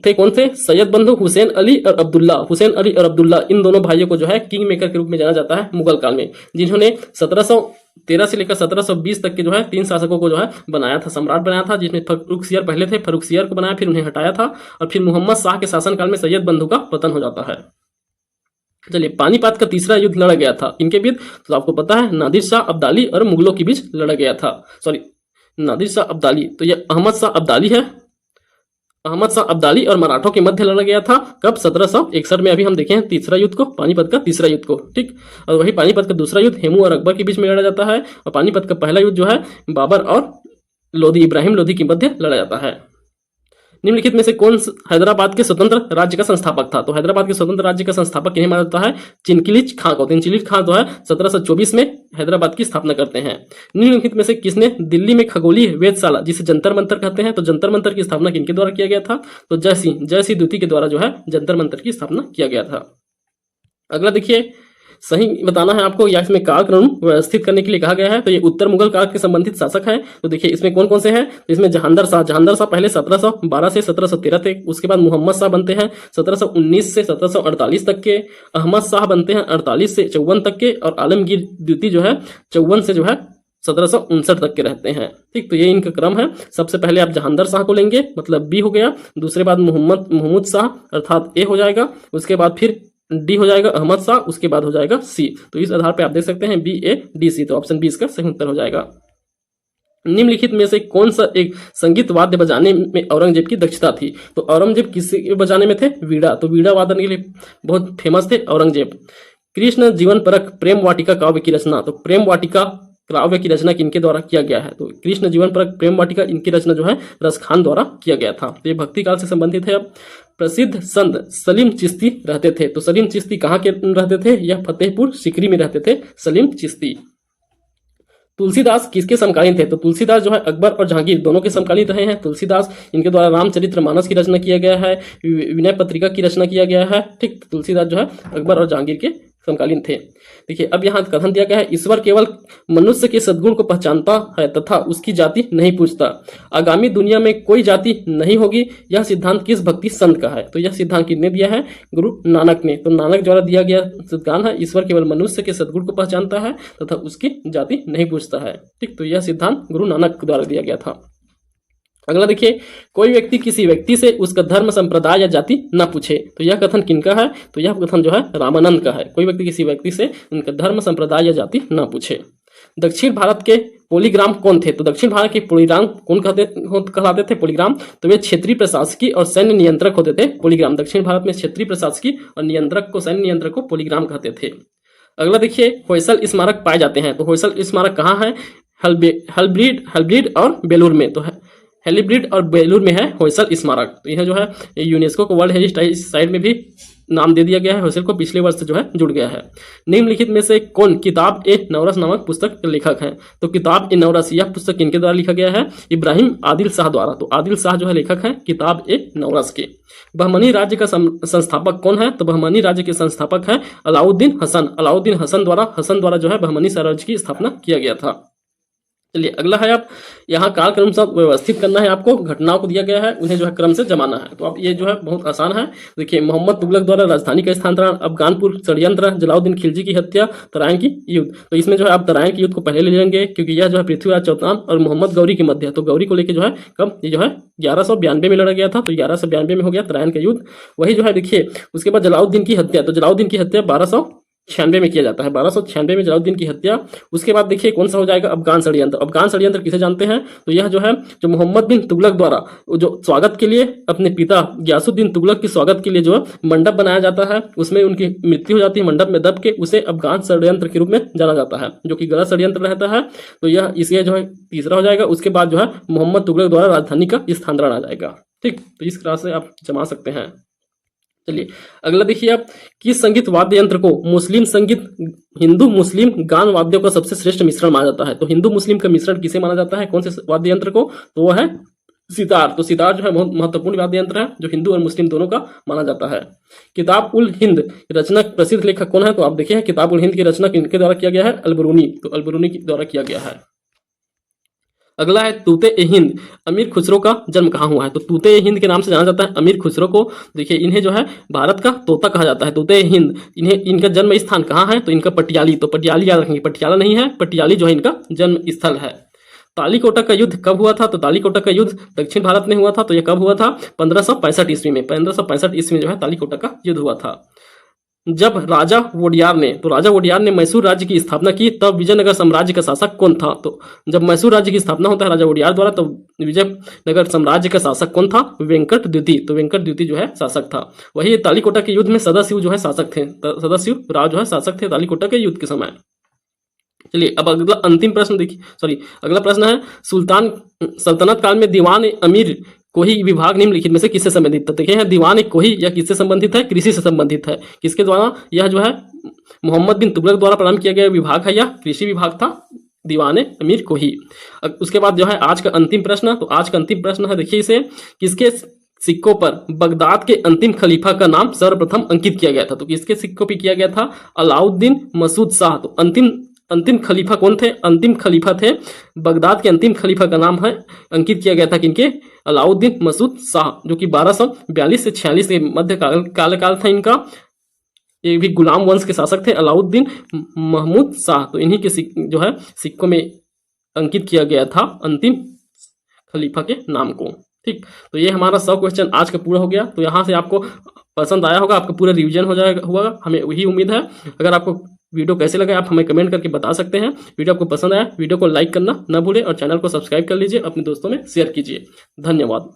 थे, कौन थे, सैयद बंधु हुसैन अली और अब्दुल्ला, हुसैन अली और अब्दुल्ला, इन दोनों भाइयों को जो है किंग मेकर के रूप में जाना जाता है मुगल काल में, जिन्होंने 1713 से लेकर 1720 तक के जो है 3 शासकों को जो है बनाया था, सम्राट बनाया था, जिसमें फर्रुखसियर पहले थे, फर्रुखसियर को बनाया, फिर उन्हें हटाया था, और फिर मोहम्मद शाह के शासनकाल में सैयद बंधु का पतन हो जाता है। चलिए पानीपत का तीसरा युद्ध लड़ा गया था इनके बीच, तो आपको पता है नादिर शाह अब्दाली और मुगलों के बीच लड़ा गया था, सॉरी नादिर शाह अब्दाली, तो ये अहमद शाह अब्दाली है, अहमद शाह अब्दाली और मराठों के मध्य लड़ा गया था, कब, 1761 में। अभी हम देखें तीसरा युद्ध को, पानीपत का तीसरा युद्ध को। ठीक, और वही पानीपत का दूसरा युद्ध हेमू और अकबर के बीच में लड़ा जाता है, और पानीपत का पहला युद्ध जो है बाबर और लोधी, इब्राहिम लोधी के मध्य लड़ा जाता है। निम्नलिखित में से कौन हैदराबाद के स्वतंत्र राज्य का संस्थापक था? तो हैदराबाद के स्वतंत्र राज्य का संस्थापक किन्हें माना जाता है? चिनकिलिच खां को। चिनकिलिच खां जो है 1724 में हैदराबाद की स्थापना करते हैं। निम्नलिखित में से किसने दिल्ली में खगोलीय वेधशाला जिसे जंतर मंतर कहते हैं, तो जंतर मंतर की स्थापना किनके द्वारा किया गया था? तो जयसिंह द्वितीय के द्वारा जो है जंतर मंतर की स्थापना किया गया था। अगला देखिए, सही बताना है आपको या इसमें कालक्रम व्यवस्थित करने के लिए कहा गया है। तो ये उत्तर मुगल काल के संबंधित शासक है। तो देखिए इसमें कौन कौन से हैं? तो इसमें जहांदर शाह पहले 1712 से 1713 थे। उसके बाद मोहम्मद शाह बनते हैं 1719 से 1748 तक के। अहमद शाह बनते हैं 48 से 54 तक के। और आलमगीर द्वितीय जो है 54 से जो है 1759 तक के रहते हैं। ठीक, तो ये इनका क्रम है। सबसे पहले आप जहांदर शाह को लेंगे, मतलब बी हो गया। दूसरे बाद महमूद शाह अर्थात ए हो जाएगा। उसके बाद फिर डी हो जाएगा अहमद शाह, उसके बाद हो जाएगा सी। तो इस आधार पे आप देख सकते हैं बी ए डी सी, तो ऑप्शन बी इसका सही उत्तर हो जाएगा। निम्नलिखित में से कौन सा एक संगीत वाद्य बजाने में औरंगजेब की दक्षता थी? तो औरंगजेब किस बजाने में थे? वीणा। तो वीणा वादन के लिए बहुत फेमस थे औरंगजेब। कृष्ण जीवन परक प्रेम वाटिका काव्य की रचना, तो प्रेम वाटिका काव्य की रचना किनके द्वारा किया गया है? तो कृष्ण जीवन परक प्रेम वाटिका इनकी रचना जो है रसखान द्वारा किया गया था। तो ये भक्ति काल से संबंधित है। अब प्रसिद्ध संत सलीम चिश्ती रहते थे। तो सलीम चिश्ती कहाँ के रहते थे? यह फतेहपुर सीकरी में रहते थे सलीम चिश्ती। तुलसीदास किसके समकालीन थे? तो तुलसीदास जो है अकबर और जहांगीर दोनों के समकालीन रहे हैं। तुलसीदास इनके द्वारा रामचरितमानस की रचना किया गया है, विनय पत्रिका की रचना किया गया है। ठीक, तुलसीदास जो है अकबर और जहांगीर के समकालीन थे। देखिए अब यहाँ कथन दिया गया है, ईश्वर केवल मनुष्य के सद्गुण को पहचानता है तथा उसकी जाति नहीं पूछता। आगामी दुनिया में कोई जाति नहीं होगी। यह सिद्धांत किस भक्ति संत का है? तो यह सिद्धांत किसने दिया है? गुरु नानक ने। तो नानक द्वारा दिया गया सिद्धांत है, ईश्वर केवल मनुष्य के सद्गुण को पहचानता है तथा उसकी जाति नहीं पूछता है। ठीक, तो यह सिद्धांत गुरु नानक द्वारा दिया गया था। अगला देखिए, कोई व्यक्ति किसी व्यक्ति से उसका धर्म संप्रदाय या जाति न पूछे। तो यह कथन किनका है? तो यह कथन जो है रामानंद का है। कोई व्यक्ति किसी व्यक्ति से उनका धर्म संप्रदाय या जाति न पूछे। दक्षिण भारत के पॉलीग्राम कौन थे? तो दक्षिण भारत के पॉलीग्राम कौन कहलाते थे? पॉलीग्राम। तो वे क्षेत्रीय प्रशासकी और सैन्य नियंत्रक होते थे पॉलीग्राम। दक्षिण भारत में क्षेत्रीय प्रशासकी और नियंत्रक को सैन्य नियंत्रक को पॉलीग्राम कहते थे। अगला देखिए, होयसल स्मारक पाए जाते हैं। तो होयसल स्मारक कहाँ है? हल्ब्रीड और बेलूर में। तो हेलीब्रिड और बेलूर में है होयसल स्मारक। तो यह जो है यूनेस्को को वर्ल्ड हेरिटेज साइट में भी नाम दे दिया गया है। होयसल को पिछले वर्ष से जो है जुड़ गया है। निम्नलिखित में से कौन किताब ए नवरस नामक पुस्तक के लेखक हैं? तो किताब ए नवरस यह पुस्तक किनके द्वारा लिखा गया है? इब्राहिम आदिल शाह द्वारा। तो आदिल शाह जो है लेखक है किताब ए नवरस के। बहमनी राज्य का संस्थापक कौन है? तो बहमनी राज्य के संस्थापक है अलाउद्दीन हसन। अलाउद्दीन हसन द्वारा जो है बहमनी साम्राज्य की स्थापना किया गया था। चलिए अगला है, आप यहाँ कालक्रम सब व्यवस्थित करना है। आपको घटनाओं को दिया गया है, उन्हें जो है क्रम से जमाना है। तो अब ये जो है बहुत आसान है। देखिए, मोहम्मद तुगलक द्वारा राजधानी का स्थानांतरण, अफगानपुर षड्यंत्र, जलाउद्दीन खिलजी की हत्या, तराइन की युद्ध। तो इसमें जो है आप तराइन की युद्ध को पहले ले लेंगे क्योंकि यह जो है पृथ्वीराज चौहान और मोहम्मद गौरी के मध्य है। तो गौरी को लेकर जो है कब ये जो है 1192 में लड़ा गया था। तो 1192 में हो गया तराइन का युद्ध। वही जो है देखिए उसके बाद जलाउद्दीन की हत्या। तो जलाउद्दीन की हत्या 1296 में किया जाता है। 1296 में जलाउद्दीन की हत्या। उसके बाद देखिए कौन सा हो जाएगा? अफगान षड्यंत्र। अफगान षड्यंत्र किसे जानते हैं? तो यह जो है जो मोहम्मद बिन तुगलक द्वारा जो स्वागत के लिए अपने पिता गियासुद्दीन तुगलक के स्वागत के लिए जो मंडप बनाया जाता है, उसमें उनकी मृत्यु हो जाती है मंडप में दब के, उसे अफगान षड्यंत्र के रूप में जाना जाता है, जो कि गलत षड्यंत्र रहता है। तो यह इसलिए जो है तीसरा हो जाएगा। उसके बाद जो है मोहम्मद तुगलक द्वारा राजधानी का स्थानांतरण आ जाएगा। ठीक, तो इस तरह से आप जमा सकते हैं। चलिए अगला देखिए, आप किस संगीत वाद्य यंत्र को मुस्लिम संगीत हिंदू मुस्लिम गान वाद्यों का सबसे श्रेष्ठ मिश्रण माना जाता है? तो हिंदू मुस्लिम का मिश्रण किसे माना जाता है? कौन से वाद्य यंत्र को? तो वह है सितार। तो सितार जो है बहुत महत्वपूर्ण वाद्य यंत्र है जो हिंदू और मुस्लिम दोनों का माना जाता है। किताब उल हिंद रचना प्रसिद्ध लेखक कौन है? तो आप देखिए किताब उल हिंद की रचना किनके द्वारा किया गया है? अलबरूनी। तो अलबरूनी के द्वारा किया गया है। अगला है तूते ए हिंद अमीर खुसरो का जन्म कहाँ हुआ है? तो तूते ए हिंद के नाम से जाना जाता है अमीर खुसरो को। देखिए इन्हें जो है भारत का तोता कहा जाता है, तूते ए हिंद। इनका जन्म स्थान कहाँ है? तो इनका पटियाली। तो पटियाली याद रखेंगे, पटियाला नहीं है, पटियाली जो है इनका जन्म स्थल है। तालीकोटा का युद्ध कब हुआ था? तो तालीकोटा का युद्ध दक्षिण भारत में हुआ था। तो यह कब हुआ था? 1565 ईस्वी में। 1565 ईस्वी में जो है तालीकोटा का युद्ध हुआ था। जब राजा वोडियार ने मैसूर राज्य की स्थापना की तब विजयनगर साम्राज्य का शासक कौन था? तो जब मैसूर राज्य की स्थापना होता है राजा वोडियार द्वारा, तो विजयनगर साम्राज्य का शासक कौन था? वेंकट द्वितीय। तो वेंकट द्वितीय जो है शासक था। वही तालीकोटा के युद्ध में सदाशिव जो है शासक थे, सदाशिव राव जो है शासक थे तालीकोटा के युद्ध के समय। चलिए अब अगला अंतिम प्रश्न देखिए, अगला प्रश्न है, सल्तनत काल में दीवान अमीर कोही विभाग निम्नलिखित में से किससे संबंधित था? देखिए दीवान एक कोही या किससे संबंधित है? कृषि से संबंधित है। किसके द्वारा? यह जो है मोहम्मद बिन तुगलक द्वारा प्रारंभ किया गया विभाग है, यह कृषि विभाग था, दीवाने अमीर कोही। उसके बाद जो है आज का अंतिम प्रश्न, तो आज का अंतिम प्रश्न है, देखिए इसे, किसके सिक्कों पर बगदाद के अंतिम खलीफा का नाम सर्वप्रथम अंकित किया गया था? तो किसके सिक्कों पर किया गया था? अलाउद्दीन मसूद शाह। तो अंतिम खलीफा कौन थे? अंतिम खलीफा थे बगदाद के अंतिम खलीफा का नाम है अंकित किया गया था किनके? अलाउद्दीन मसूद शाह, जो कि 1242 से 46 के मध्य काल था इनका। ये भी गुलाम वंश के शासक थे, अलाउद्दीन महमूद शाह। तो इन्हीं के जो है सिक्कों में अंकित किया गया था अंतिम खलीफा के नाम को। ठीक, तो ये हमारा 100 क्वेश्चन आज का पूरा हो गया। तो यहाँ से आपको पसंद आया होगा, आपका पूरा रिवीजन हो जाएगा हुआ, हमें वही उम्मीद है। अगर आपको वीडियो कैसे लगा आप हमें कमेंट करके बता सकते हैं। वीडियो आपको पसंद आया, वीडियो को लाइक करना ना भूलें और चैनल को सब्सक्राइब कर लीजिए, अपने दोस्तों में शेयर कीजिए। धन्यवाद।